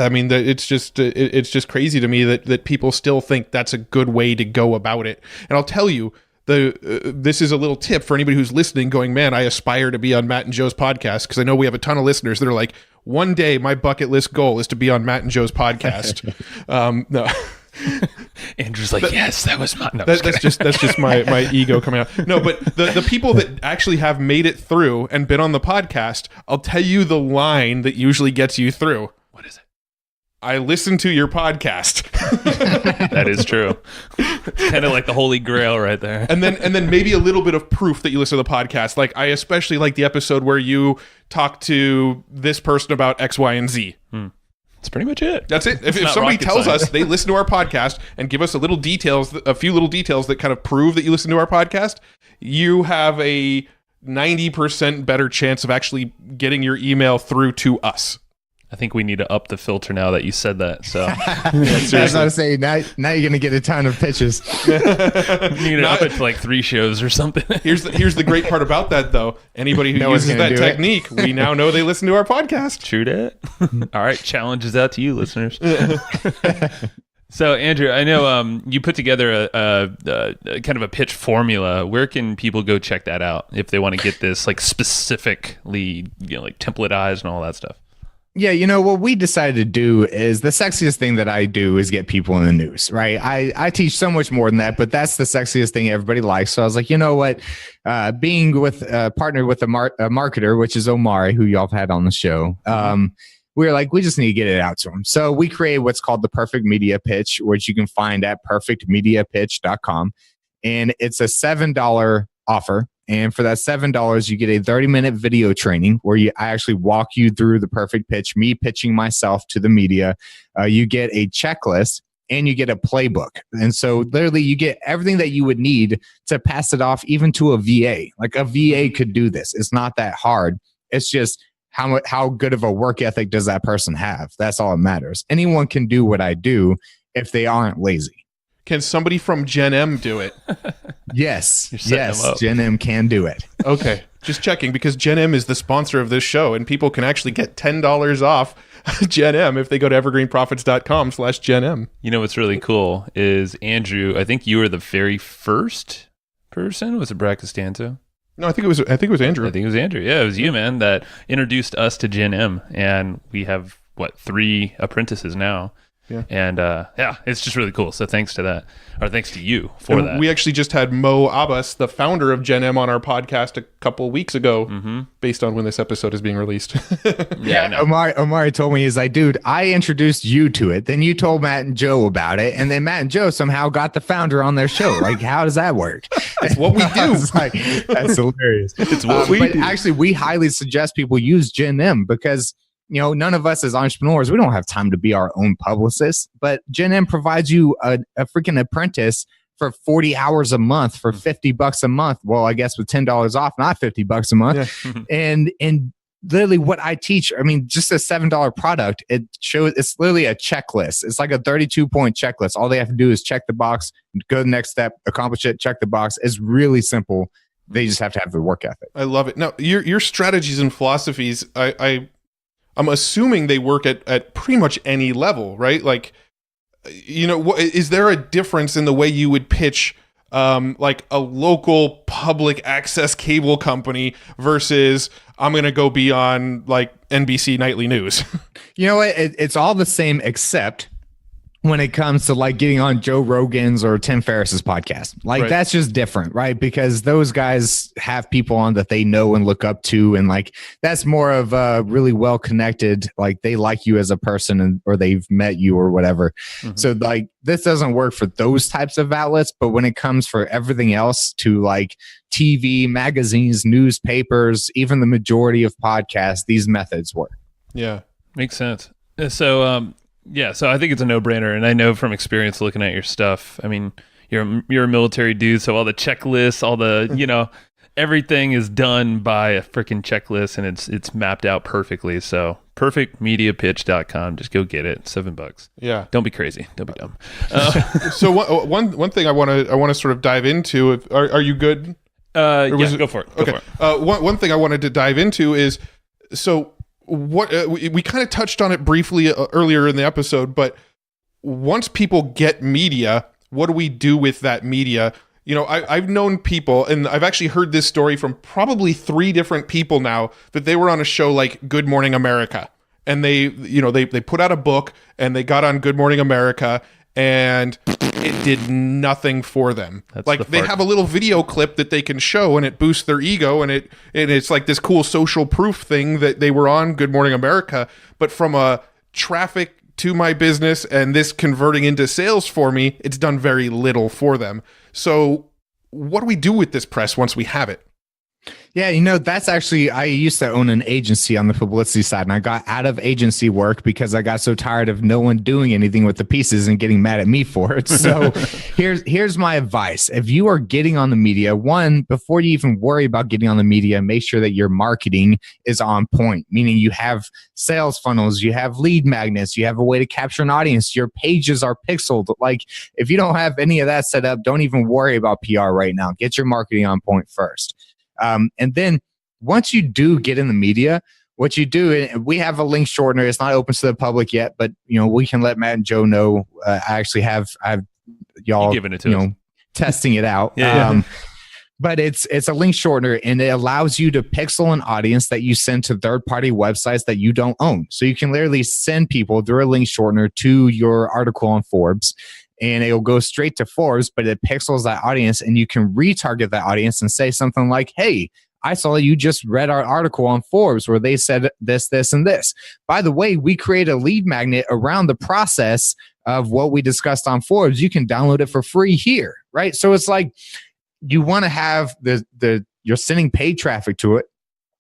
mean, it's just crazy to me that people still think that's a good way to go about it. And I'll tell you, this is a little tip for anybody who's listening going, man, I aspire to be on Matt and Joe's podcast, because I know we have a ton of listeners that are like, one day my bucket list goal is to be on Matt and Joe's podcast. No. Andrew's like, yes, that was my. No, That's just my ego coming out. No, but the people that actually have made it through and been on the podcast, I'll tell you the line that usually gets you through. What is it? I listen to your podcast. That is true. Kind of like the holy grail right there. And then maybe a little bit of proof that you listen to the podcast. Like, I especially like the episode where you talk to this person about X, Y, and Z. That's pretty much it. That's it. If somebody tells us they listen to our podcast and give us a few little details that kind of prove that you listen to our podcast, you have a 90% better chance of actually getting your email through to us. I think we need to up the filter now that you said that. So That's what I say. Now you're gonna get a ton of pitches. you need to up it to like 3 shows or something. Here's the great part about that, though. Anybody who uses that technique, we now know they listen to our podcast. True that. All right, challenge is out to you, listeners. So, Andrew, I know you put together a kind of a pitch formula. Where can people go check that out if they want to get this like specifically, like templatized and all that stuff? Yeah, what we decided to do is the sexiest thing that I do is get people in the news, right? I teach so much more than that, but that's the sexiest thing everybody likes. So I was like, you know what? Being partnered with a marketer, which is Omari, who y'all have had on the show, we were like, we just need to get it out to them. So we created what's called the Perfect Media Pitch, which you can find at perfectmediapitch.com. And it's a $7 offer. And for that $7, you get a 30-minute video training where I actually walk you through the perfect pitch, me pitching myself to the media. You get a checklist and you get a playbook. And so literally you get everything that you would need to pass it off even to a VA. Like a VA could do this. It's not that hard. It's just how good of a work ethic does that person have? That's all that matters. Anyone can do what I do if they aren't lazy. Can somebody from Gen M do it? Yes. Gen M can do it. Okay. Just checking, because Gen M is the sponsor of this show, and people can actually get $10 off Gen M if they go to evergreenprofits.com/Gen M. You know what's really cool is, Andrew, I think you were the very first person. Was it Brad Costanzo? No, I think it was Andrew. I think it was Andrew. Yeah, it was you, man, that introduced us to Gen M, and we have 3 apprentices now. Yeah. And it's just really cool. So thanks to that, or thanks to you for that. We actually just had Mo Abbas, the founder of Gen M, on our podcast a couple weeks ago, based on when this episode is being released. Yeah, Omari told me, he's like, dude, I introduced you to it. Then you told Matt and Joe about it. And then Matt and Joe somehow got the founder on their show. Like, how does that work? That's what we do. Like, that's hilarious. It's what we do. Actually, we highly suggest people use Gen M because none of us as entrepreneurs, we don't have time to be our own publicists, but Gen M provides you a freaking apprentice for 40 hours a month for $50 a month. Well, I guess with $10 off, not $50 a month. Yeah. And literally what I teach, I mean, just a $7 product, it's literally a checklist. It's like a 32-point checklist. All they have to do is check the box, go to the next step, accomplish it, check the box. It's really simple. They just have to have the work ethic. I love it. Now, your strategies and philosophies, I'm assuming they work at pretty much any level, right? Like, is there a difference in the way you would pitch like a local public access cable company versus I'm going to go be on like NBC Nightly News? You know what? It's all the same, except when it comes to like getting on Joe Rogan's or Tim Ferriss's podcast. Like that's just different, right? Because those guys have people on that they know and look up to, and like that's more of a really well connected, like they like you as a person or they've met you or whatever. So like this doesn't work for those types of outlets, but when it comes for everything else to like TV, magazines, newspapers, even the majority of podcasts, these methods work. Yeah. Makes sense. So so I think it's a no-brainer, and I know from experience looking at your stuff. I mean, you're a military dude, so all the checklists, all the everything is done by a freaking checklist, and it's mapped out perfectly. So perfectmediapitch.com, just go get it. $7. Yeah. Don't be crazy. Don't be dumb. So one thing I want to sort of dive into. Are you good? Go for it. Okay. One thing I wanted to dive into is so. What we kind of touched on it briefly earlier in the episode, but once people get media, what do we do with that media? I've known people, and I've actually heard this story from probably 3 different people now, that they were on a show like Good Morning America, and they put out a book and they got on Good Morning America, and it did nothing for them. They have a little video clip that they can show, and it boosts their ego, and it's like this cool social proof thing that they were on Good Morning America. But from a traffic to my business and this converting into sales for me, it's done very little for them. So what do we do with this press once we have it? Yeah, that's actually, I used to own an agency on the publicity side, and I got out of agency work because I got so tired of no one doing anything with the pieces and getting mad at me for it. So here's my advice. If you are getting on the media, one, before you even worry about getting on the media, make sure that your marketing is on point, meaning you have sales funnels, you have lead magnets, you have a way to capture an audience, your pages are pixeled. Like if you don't have any of that set up, don't even worry about PR right now. Get your marketing on point first. And then once you do get in the media, what you do, we have a link shortener. It's not open to the public yet, but we can let Matt and Joe know. I actually have y'all giving it to us. Testing it out. But it's a link shortener, and it allows you to pixel an audience that you send to third-party websites that you don't own. So you can literally send people through a link shortener to your article on Forbes, and it'll go straight to Forbes, but it pixels that audience, and you can retarget that audience and say something like, hey, I saw you just read our article on Forbes where they said this, this, and this. By the way, we create a lead magnet around the process of what we discussed on Forbes. You can download it for free here, right? So it's like you want to have you're sending paid traffic to it.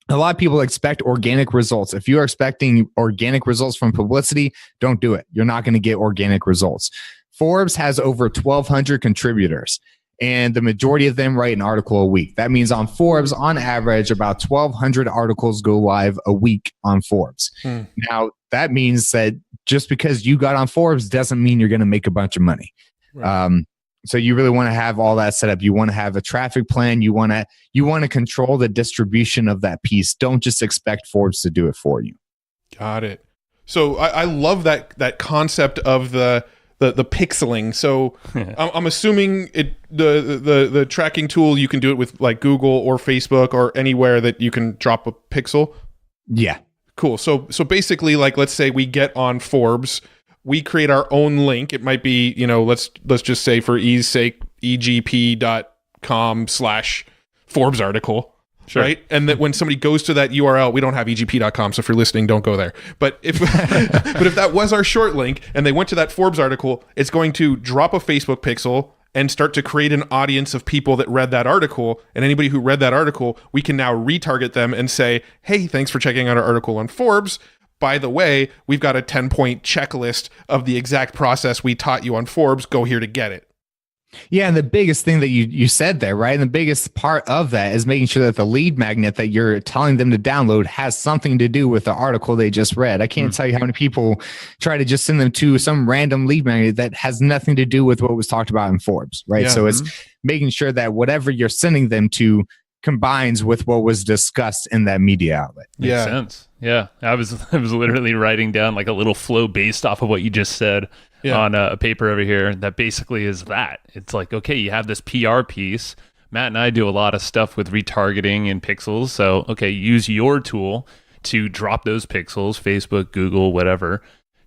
A lot of people expect organic results. If you're expecting organic results from publicity, don't do it. You're not going to get organic results. Forbes has over 1,200 contributors, and the majority of them write an article a week. That means on Forbes, on average, about 1,200 articles go live a week on Forbes. Now, that means that just because you got on Forbes doesn't mean you're going to make a bunch of money. Right. So you really want to have all that set up. You want to have a traffic plan. You want to control the distribution of that piece. Don't just expect Forbes to do it for you. Got it. So I love that concept of the pixeling. So I'm assuming the tracking tool, you can do it with like Google or Facebook or anywhere that you can drop a pixel. Yeah. Cool. So basically, like, let's say we get on Forbes, we create our own link. It might be, let's just say for ease sake, egp.com/Forbes article. Sure. Right. And that when somebody goes to that URL, we don't have egp.com. So if you're listening, don't go there. But if that was our short link and they went to that Forbes article, it's going to drop a Facebook pixel and start to create an audience of people that read that article. And anybody who read that article, we can now retarget them and say, hey, thanks for checking out our article on Forbes. By the way, we've got a 10-point checklist of the exact process we taught you on Forbes. Go here to get it. Yeah, and the biggest thing that you said there, right? And the biggest part of that is making sure that the lead magnet that you're telling them to download has something to do with the article they just read. I can't tell you how many people try to just send them to some random lead magnet that has nothing to do with what was talked about in Forbes, right? Yeah. So it's making sure that whatever you're sending them to combines with what was discussed in that media outlet. Makes sense. Yeah. I was literally writing down like a little flow based off of what you just said. On a paper over here that basically is that. It's like, okay, you have this PR piece. Matt and I do a lot of stuff with retargeting and pixels. So, okay, use your tool to drop those pixels, Facebook, Google, whatever,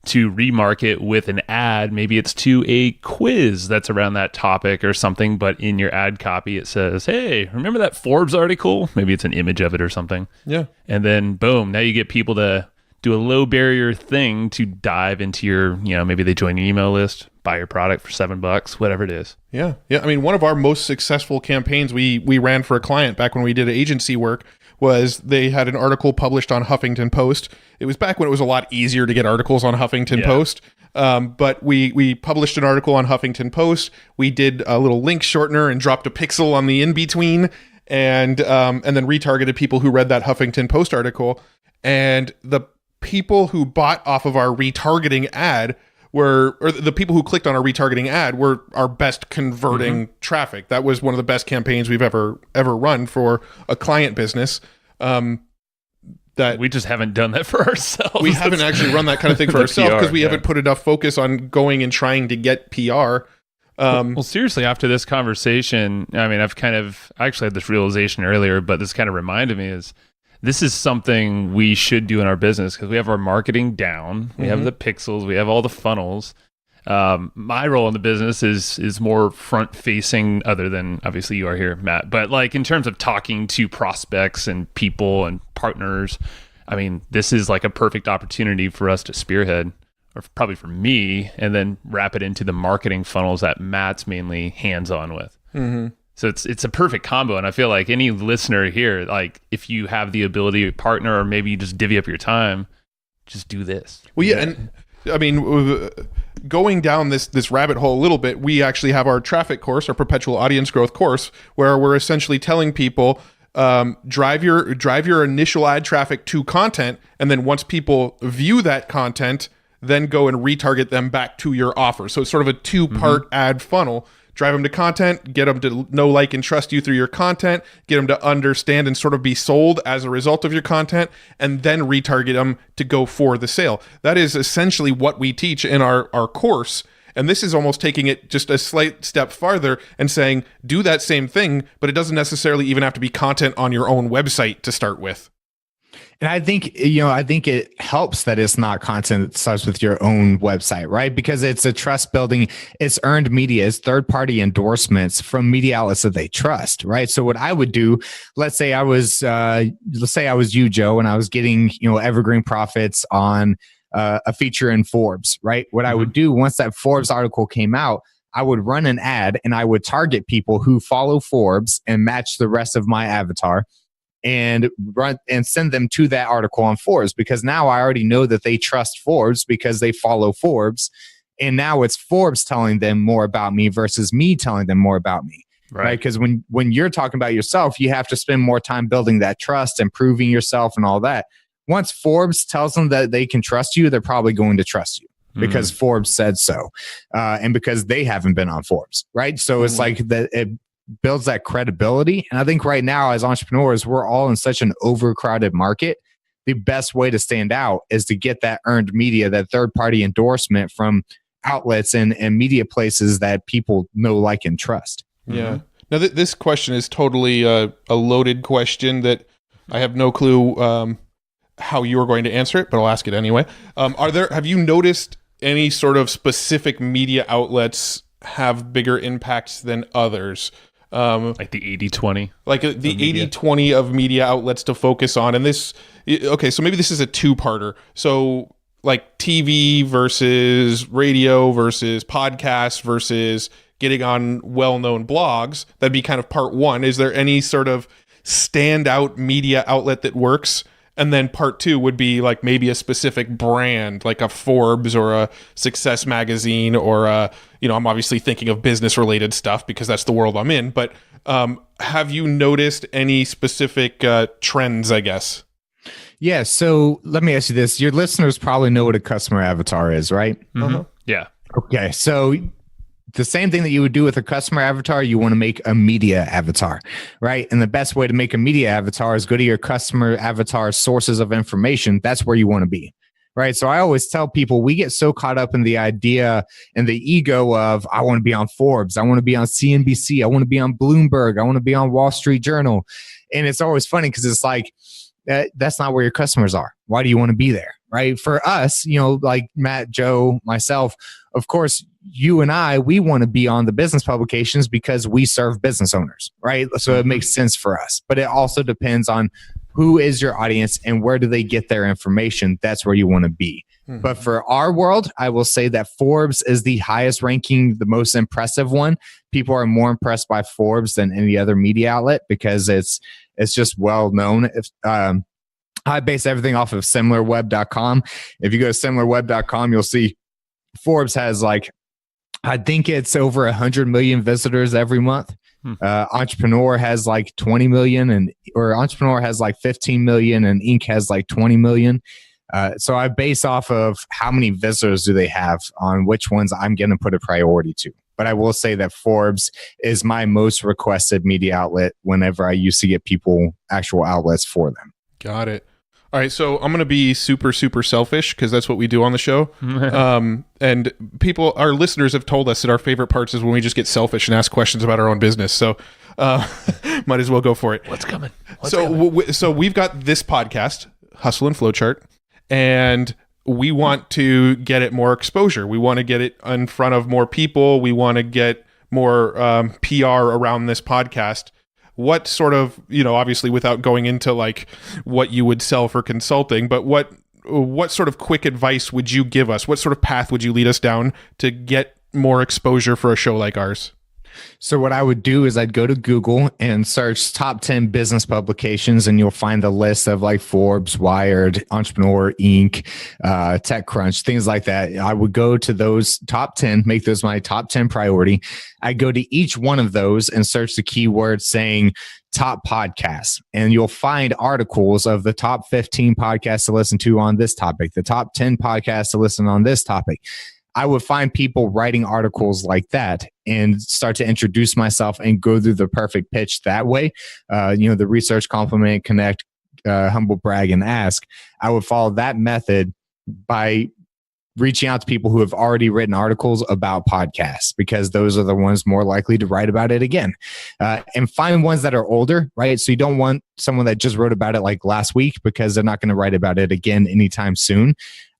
to remarket with an ad. Maybe it's to a quiz that's around that topic or something, but in your ad copy it says, hey, remember that Forbes article? Maybe it's an image of it or something. Yeah. And then boom, now you get people to do a low barrier thing to dive into your, maybe they join your email list, buy your product for $7, whatever it is. Yeah. I mean, one of our most successful campaigns we ran for a client back when we did agency work was they had an article published on Huffington Post. It was back when it was a lot easier to get articles on Huffington Post. But we published an article on Huffington Post. We did a little link shortener and dropped a pixel on the in-between, and then retargeted people who read that Huffington Post article. And the people who bought off of our retargeting ad or the people who clicked on our retargeting ad were our best converting traffic. That was one of the best campaigns we've ever run for a client business. That we just haven't done that for ourselves. We haven't actually run that kind of thing for ourselves because we haven't put enough focus on going and trying to get PR. Well, seriously, after this conversation, I mean, I actually had this realization earlier, but this kind of reminded me this is something we should do in our business because we have our marketing down. We have the pixels. We have all the funnels. My role in the business is more front facing, other than obviously you are here, Matt. But like in terms of talking to prospects and people and partners, I mean, this is like a perfect opportunity for us to spearhead, or probably for me, and then wrap it into the marketing funnels that Matt's mainly hands on with. So it's a perfect combo, and I feel like any listener here, like if you have the ability to partner, or maybe you just divvy up your time, just do this. Well, yeah, and I mean, going down this rabbit hole a little bit, we actually have our traffic course, our perpetual audience growth course, where we're essentially telling people drive your initial ad traffic to content, and then once people view that content, then go and retarget them back to your offer. So it's sort of a two-part ad funnel. Drive them to content, get them to know, like, and trust you through your content, get them to understand and sort of be sold as a result of your content, and then retarget them to go for the sale. That is essentially what we teach in our course. And this is almost taking it just a slight step farther and saying, do that same thing, but it doesn't necessarily even have to be content on your own website to start with. And I think it helps that it's not content that starts with your own website, right? Because it's a trust building, it's earned media, it's third party endorsements from media outlets that they trust, right? So what I would do, let's say I was you, Joe, and I was getting, Evergreen profits on a feature in Forbes, right? What I would do once that Forbes article came out, I would run an ad and I would target people who follow Forbes and match the rest of my avatar, and run and send them to that article on Forbes, because now I already know that they trust Forbes because they follow Forbes. And now it's Forbes telling them more about me versus me telling them more about me. Right. Because when you're talking about yourself, you have to spend more time building that trust and proving yourself and all that. Once Forbes tells them that they can trust you, they're probably going to trust you because Forbes said so. And because they haven't been on Forbes. Right. So it's like that. It builds that credibility. And I think right now as entrepreneurs, we're all in such an overcrowded market. The best way to stand out is to get that earned media, that third party endorsement from outlets and media places that people know, like, and trust. Yeah. Now this question is totally a loaded question that I have no clue how you're going to answer it, but I'll ask it anyway. Have you noticed any sort of specific media outlets have bigger impacts than others? Like the 80-20? Like the 80-20 of media outlets to focus on. And this, okay, so maybe this is a two-parter. So like TV versus radio versus podcasts versus getting on well-known blogs. That'd be kind of part one. Is there any sort of standout media outlet that works? And then part two would be like maybe a specific brand, like a Forbes or a Success Magazine, or I'm obviously thinking of business related stuff because that's the world I'm in. But have you noticed any specific trends, I guess? Yeah. So let me ask you this. Your listeners probably know what a customer avatar is, right? Yeah. Okay. So the same thing that you would do with a customer avatar, you want to make a media avatar, right? And the best way to make a media avatar is go to your customer avatar sources of information. That's where you want to be, right? So I always tell people, we get so caught up in the idea and the ego of, I want to be on Forbes, I want to be on CNBC, I want to be on Bloomberg, I want to be on Wall Street Journal. And it's always funny because it's like, that's not where your customers are. Why do you want to be there? right? For us, like Matt, Joe, myself, of course, you and I, we want to be on the business publications because we serve business owners, right? So it makes sense for us. But it also depends on who is your audience and where do they get their information. That's where you want to be. But for our world, I will say that Forbes is the highest ranking, the most impressive one. People are more impressed by Forbes than any other media outlet because it's just well known. I base everything off of similarweb.com. If you go to similarweb.com, you'll see Forbes has I think it's over 100 million visitors every month. Entrepreneur has 20 million or Entrepreneur has 15 million and Inc. has 20 million. So I base off of how many visitors do they have on which ones I'm going to put a priority to. But I will say that Forbes is my most requested media outlet whenever I used to get people actual outlets for them. Got it. All right, so I'm going to be super, super selfish because that's what we do on the show. And our listeners have told us that our favorite parts is when we just get selfish and ask questions about our own business. So might as well go for it. What's coming? So we've got this podcast, Hustle and Flowchart, and we want to get it more exposure. We want to get it in front of more people. We want to get more PR around this podcast. What sort of, obviously without going into what you would sell for consulting, but what sort of quick advice would you give us? What sort of path would you lead us down to get more exposure for a show like ours? So what I would do is I'd go to Google and search top 10 business publications, and you'll find the list of Forbes, Wired, Entrepreneur, Inc., TechCrunch, things like that. I would go to those top 10, make those my top 10 priority. I go to each one of those and search the keyword saying top podcasts, and you'll find articles of the top 15 podcasts to listen to on this topic, the top 10 podcasts to listen on this topic. I would find people writing articles like that and start to introduce myself and go through the perfect pitch that way. The research, compliment, connect, humble brag, and ask. I would follow that method by reaching out to people who have already written articles about podcasts, because those are the ones more likely to write about it again. And find ones that are older, right? So you don't want someone that just wrote about it last week, because they're not going to write about it again anytime soon.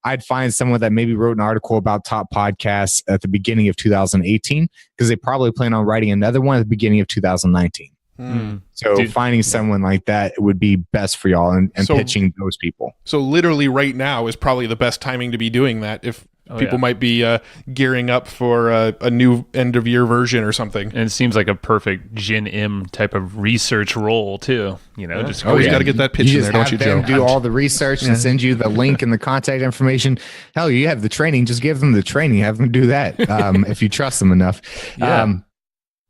I'd find someone that maybe wrote an article about top podcasts at the beginning of 2018, because they probably plan on writing another one at the beginning of 2019. So finding someone like that would be best for y'all and pitching those people. So literally right now is probably the best timing to be doing that if people might be gearing up for a new end of year version or something. And it seems like a perfect Gen M type of research role too. Just always got to get that pitch in there, don't you, Joe? Do all the research and send you the link and the contact information. Hell, you have the training. Just give them the training. Have them do that if you trust them enough.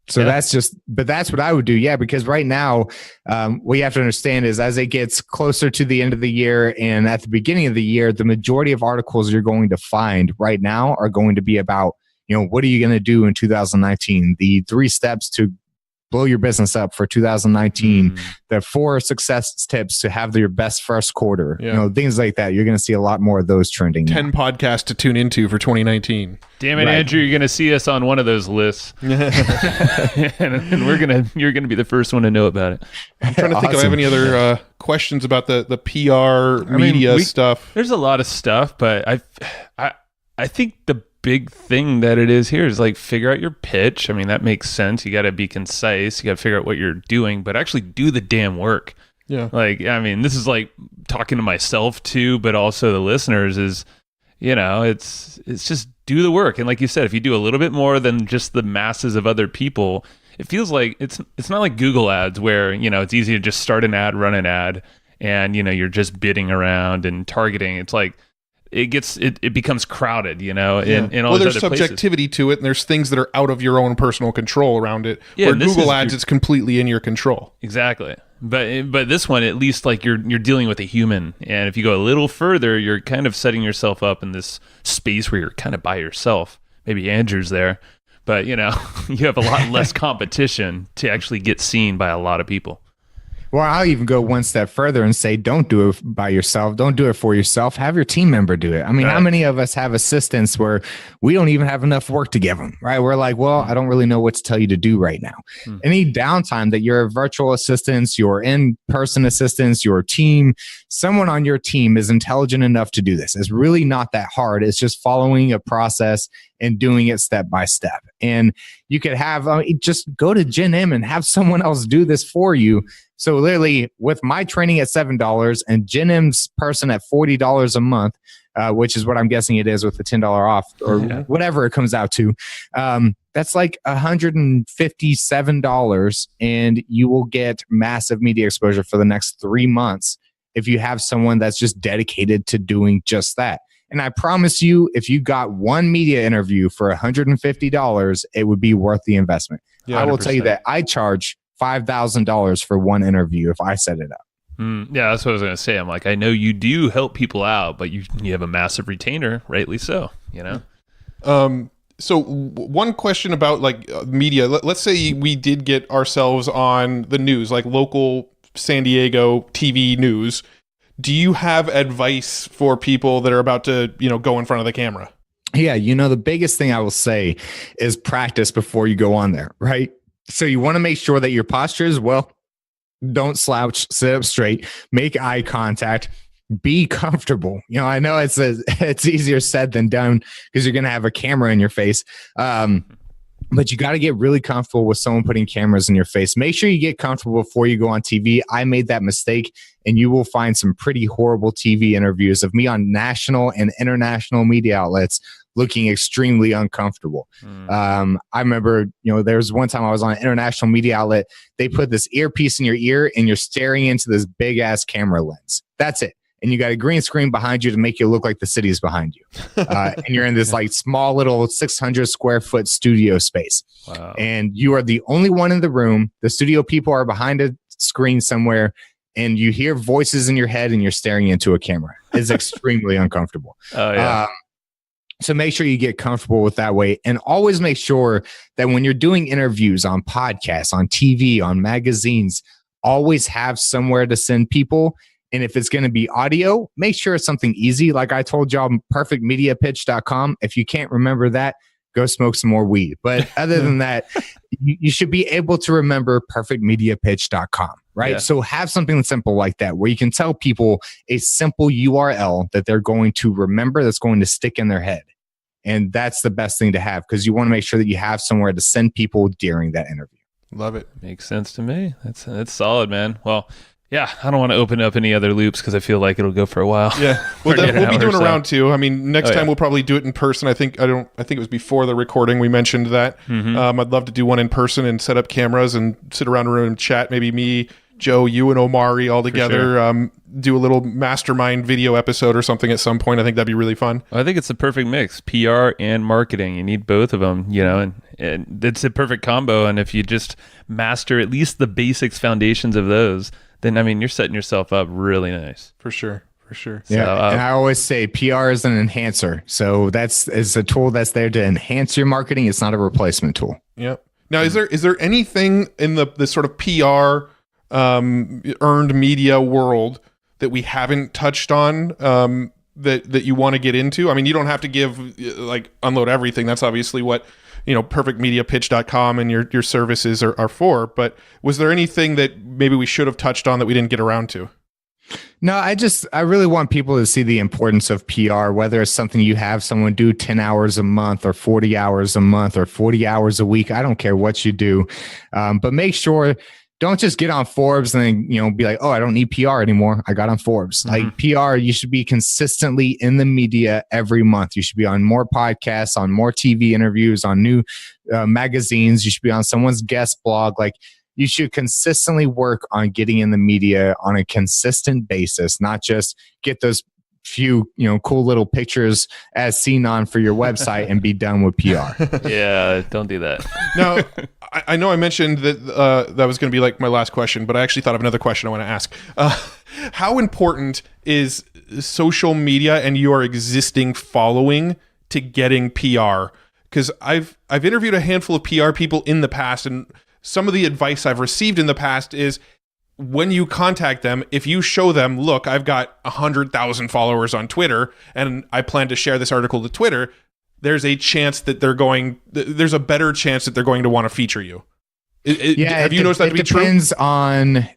That's what I would do. Yeah, because right now, what you have to understand is as it gets closer to the end of the year and at the beginning of the year, the majority of articles you're going to find right now are going to be about, what are you going to do in 2019? The 3 steps to blow your business up for 2019, the 4 success tips to have your best first quarter, things like that. You're going to see a lot more of those trending. 10 podcasts to tune into for 2019. Damn it, right. Andrew, you're going to see us on one of those lists. and you're going to be the first one to know about it. I'm trying to think if I have any other questions about the PR media stuff. There's a lot of stuff, but I think the big thing that it is here is figure out your pitch. I mean, that makes sense. You got to be concise. You got to figure out what you're doing, but actually do the damn work. Yeah. This is talking to myself too, but also the listeners is, it's just do the work. And like you said, if you do a little bit more than just the masses of other people, it feels like it's not like Google ads where, it's easy to just start an ad, run an ad, and, you're just bidding around and targeting. It's it becomes crowded, in all these there's other subjectivity places. to it, and there's things that are out of your own personal control around it. Yeah, where Google ads, it's completely in your control. Exactly. But this one, at least you're dealing with a human, and if you go a little further, you're kind of setting yourself up in this space where you're kind of by yourself. Maybe Andrew's there, but you have a lot less competition to actually get seen by a lot of people. Well, I'll even go one step further and say, don't do it by yourself. Don't do it for yourself. Have your team member do it. I mean, how many of us have assistants where we don't even have enough work to give them, right? We're like, well, I don't really know what to tell you to do right now. Any downtime that your virtual assistants, your in-person assistants, your team, someone on your team is intelligent enough to do this. It's really not that hard. It's just following a process and doing it step by step. And you could have, just go to Gen M and have someone else do this for you. So literally with my training at $7 and Gen M's person at $40 a month, which is what I'm guessing it is with the $10 off or whatever it comes out to, that's like $157 and you will get massive media exposure for the next 3 months if you have someone that's just dedicated to doing just that. And I promise you, if you got one media interview for $150, it would be worth the investment. Yeah, I will tell you that I charge $5,000 for one interview if I set it up. Yeah, that's what I was going to say. I'm like, I know you do help people out, but you have a massive retainer, rightly so, you know? So one question about like media, let's say we did get ourselves on the news, like local San Diego TV news. Do you have advice for people that are about to, go in front of the camera? Yeah, the biggest thing I will say is practice before you go on there, right? So you want to make sure that your posture is well. Don't slouch, sit up straight, make eye contact, be comfortable. I know it's easier said than done because you're going to have a camera in your face. But you got to get really comfortable with someone putting cameras in your face. Make sure you get comfortable before you go on TV. I made that mistake, and you will find some pretty horrible TV interviews of me on national and international media outlets looking extremely uncomfortable. I remember, there was one time I was on an international media outlet. They put this earpiece in your ear, and you're staring into this big-ass camera lens. That's it. And you got a green screen behind you to make you look like the city is behind you. And you're in this like small little 600 square foot studio space. Wow. And you are the only one in the room. The studio people are behind a screen somewhere, and you hear voices in your head and you're staring into a camera. It's extremely uncomfortable. Oh, yeah. So make sure you get comfortable with that way, and always make sure that when you're doing interviews on podcasts, on TV, on magazines, always have somewhere to send people. And if it's going to be audio, make sure it's something easy. Like I told y'all, perfectmediapitch.com. If you can't remember that, go smoke some more weed. But other than that, you should be able to remember perfectmediapitch.com, right? Yeah. So have something simple like that where you can tell people a simple URL that they're going to remember that's going to stick in their head. And that's the best thing to have because you want to make sure that you have somewhere to send people during that interview. Love it. Makes sense to me. That's solid, man. Well, yeah, I don't want to open up any other loops because I feel like it'll go for a while. Yeah, well, we'll be doing a round two. I mean, next time we'll probably do it in person. I think it was before the recording we mentioned that. I'd love to do one in person and set up cameras and sit around a room and chat. Maybe me, Joe, you, and Omari all together. Sure. Do a little mastermind video episode or something at some point. I think that'd be really fun. I think it's the perfect mix, PR and marketing. You need both of them, and it's a perfect combo. And if you just master at least the basics, foundations of those, then, I mean, you're setting yourself up really nice. For sure. Yeah, so, and I always say PR is an enhancer. So it's a tool that's there to enhance your marketing. It's not a replacement tool. Yep. Now, is there anything in the sort of PR earned media world that we haven't touched on that you want to get into? I mean, you don't have to unload everything. That's obviously what perfectmediapitch.com and your services are for. But was there anything that maybe we should have touched on that we didn't get around to? No, I really want people to see the importance of PR, whether it's something you have someone do 10 hours a month or 40 hours a month or 40 hours a week. I don't care what you do. But make sure, don't just get on Forbes and then, be like, oh, I don't need PR anymore. I got on Forbes. Mm-hmm. Like PR, you should be consistently in the media every month. You should be on more podcasts, on more TV interviews, on new magazines. You should be on someone's guest blog. Like you should consistently work on getting in the media on a consistent basis, not just get those few, cool little pictures as seen on for your website and be done with PR. Yeah, don't do that. Now, I know I mentioned that that was going to be like my last question, but I actually thought of another question I want to ask. How important is social media and your existing following to getting PR? Because I've interviewed a handful of PR people in the past, and some of the advice I've received in the past is when you contact them, if you show them, look, I've got 100,000 followers on Twitter and I plan to share this article to Twitter, there's a chance that there's a better chance that they're going to want to feature you. Have you noticed that to be true? It depends on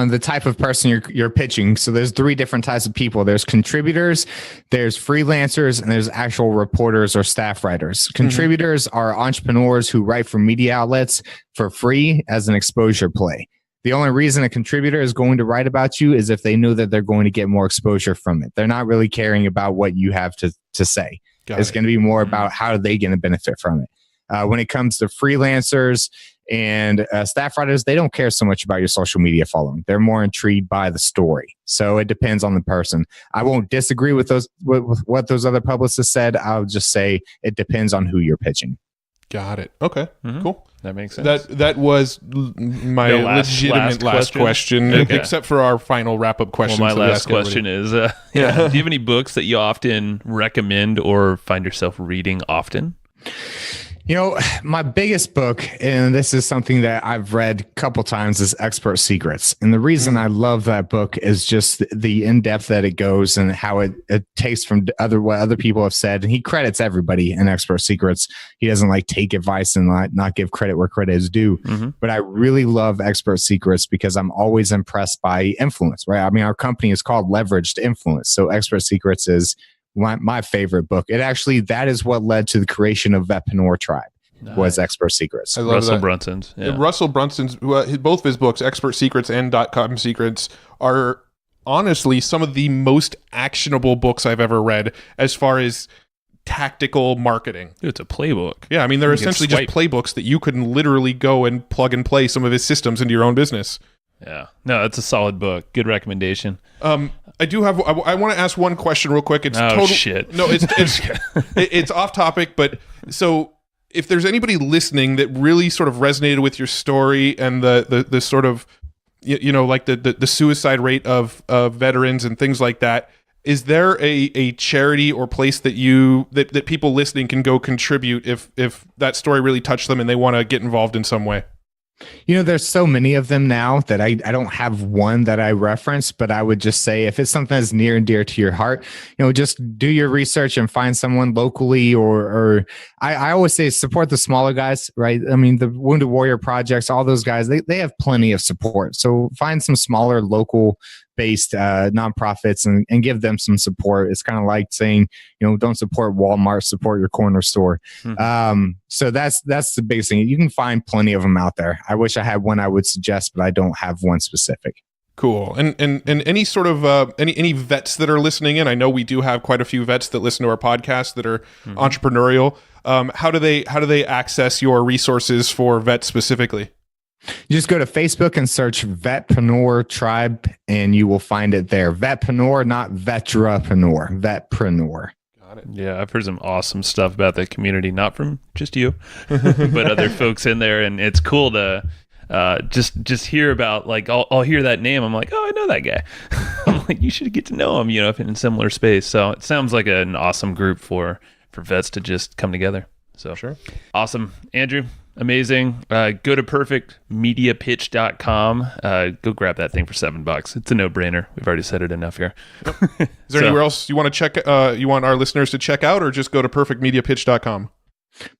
the type of person you're pitching. So there's 3 different types of people. There's contributors, there's freelancers, and there's actual reporters or staff writers. Contributors are entrepreneurs who write for media outlets for free as an exposure play. The only reason a contributor is going to write about you is if they know that they're going to get more exposure from it. They're not really caring about what you have to say. It's going to be more about how they going to benefit from it. When it comes to freelancers and staff writers, they don't care so much about your social media following. They're more intrigued by the story. So it depends on the person. I won't disagree with what those other publicists said. I'll just say it depends on who you're pitching. Got it. Okay, cool. That makes sense. That was my legitimate last question, okay. Except for our final wrap-up question. Well, my last question is, do you have any books that you often recommend or find yourself reading often? You know, my biggest book, and this is something that I've read a couple times, is Expert Secrets. And the reason I love that book is just the in-depth that it goes and how it takes from what other people have said. And he credits everybody in Expert Secrets. He doesn't like take advice and not give credit where credit is due. But I really love Expert Secrets because I'm always impressed by influence, right? I mean, our company is called Leveraged Influence. So Expert Secrets is my favorite book. That is what led to the creation of Vetpreneur Tribe. Was Expert Secrets. Russell Brunson's. Yeah. Russell Brunson's, both of his books, Expert Secrets and .com Secrets, are honestly some of the most actionable books I've ever read as far as tactical marketing. Dude, it's a playbook. Yeah, I mean, they're essentially just playbooks that you can literally go and plug and play some of his systems into your own business. Yeah. No, it's a solid book. Good recommendation. I do have. I want to ask one question real quick. It's shit. No, it's off topic. But so, if there's anybody listening that really sort of resonated with your story and the sort of like the suicide rate of veterans and things like that, is there a charity or place that people listening can go contribute if that story really touched them and they want to get involved in some way? You know, there's so many of them now that I don't have one that I reference, but I would just say if it's something that's near and dear to your heart, just do your research and find someone locally or I always say support the smaller guys, right? I mean, the Wounded Warrior Projects, all those guys, they have plenty of support. So find some smaller local based nonprofits and give them some support. It's kind of like saying, don't support Walmart, support your corner store. So that's the biggest thing. You can find plenty of them out there. I wish I had one I would suggest, but I don't have one specific. Cool. And any sort of any vets that are listening in, I know we do have quite a few vets that listen to our podcast that are entrepreneurial. How do they access your resources for vets specifically? You just go to Facebook and search Vetpreneur Tribe and you will find it there. Vetpreneur, not Vetrapreneur. Vetpreneur. Got it. Yeah, I've heard some awesome stuff about the community, not from just you, but other folks in there. And it's cool to just hear about, like, I'll hear that name. I'm like, oh, I know that guy. I'm like, you should get to know him, if in a similar space. So it sounds like an awesome group for vets to just come together. So sure. Awesome. Andrew, amazing. Go to perfectmediapitch.com. Go grab that thing for $7. It's a no-brainer. We've already said it enough here. Yep. Is there anywhere else you want to check? You want our listeners to check out, or just go to perfectmediapitch.com?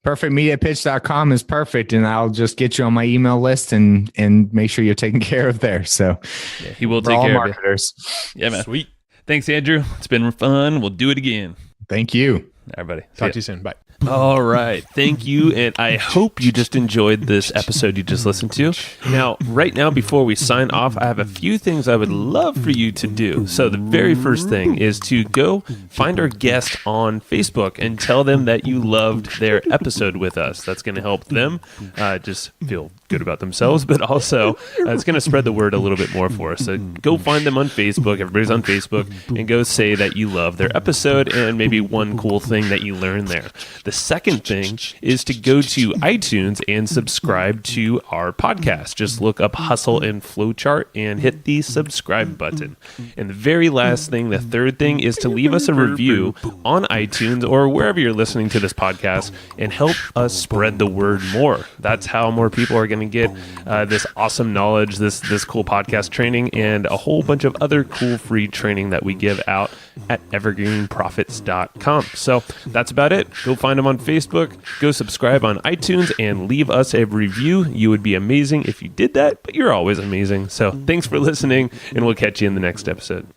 Perfectmediapitch.com is perfect, and I'll just get you on my email list and make sure you're taken care of there. So yeah, he will take care marketers. of you. Yeah, man. Sweet. Thanks, Andrew. It's been fun. We'll do it again. Thank you. Everybody. Talk to you soon. Bye. All right. Thank you. And I hope you just enjoyed this episode you just listened to. Now, right now, before we sign off, I have a few things I would love for you to do. So the very first thing is to go find our guest on Facebook and tell them that you loved their episode with us. That's going to help them just feel good about themselves, but also it's going to spread the word a little bit more for us. So go find them on Facebook. Everybody's on Facebook, and go say that you love their episode and maybe one cool thing that you learned there. The second thing is to go to iTunes and subscribe to our podcast. Just look up Hustle and Flowchart and hit the subscribe button. And the very last thing, the third thing, is to leave us a review on iTunes or wherever you're listening to this podcast and help us spread the word more. That's how more people are going going to get this awesome knowledge, this cool podcast training, and a whole bunch of other cool free training that we give out at evergreenprofits.com. So that's about it. Go find them on Facebook, go subscribe on iTunes, and leave us a review. You would be amazing if you did that, but you're always amazing. So thanks for listening, and we'll catch you in the next episode.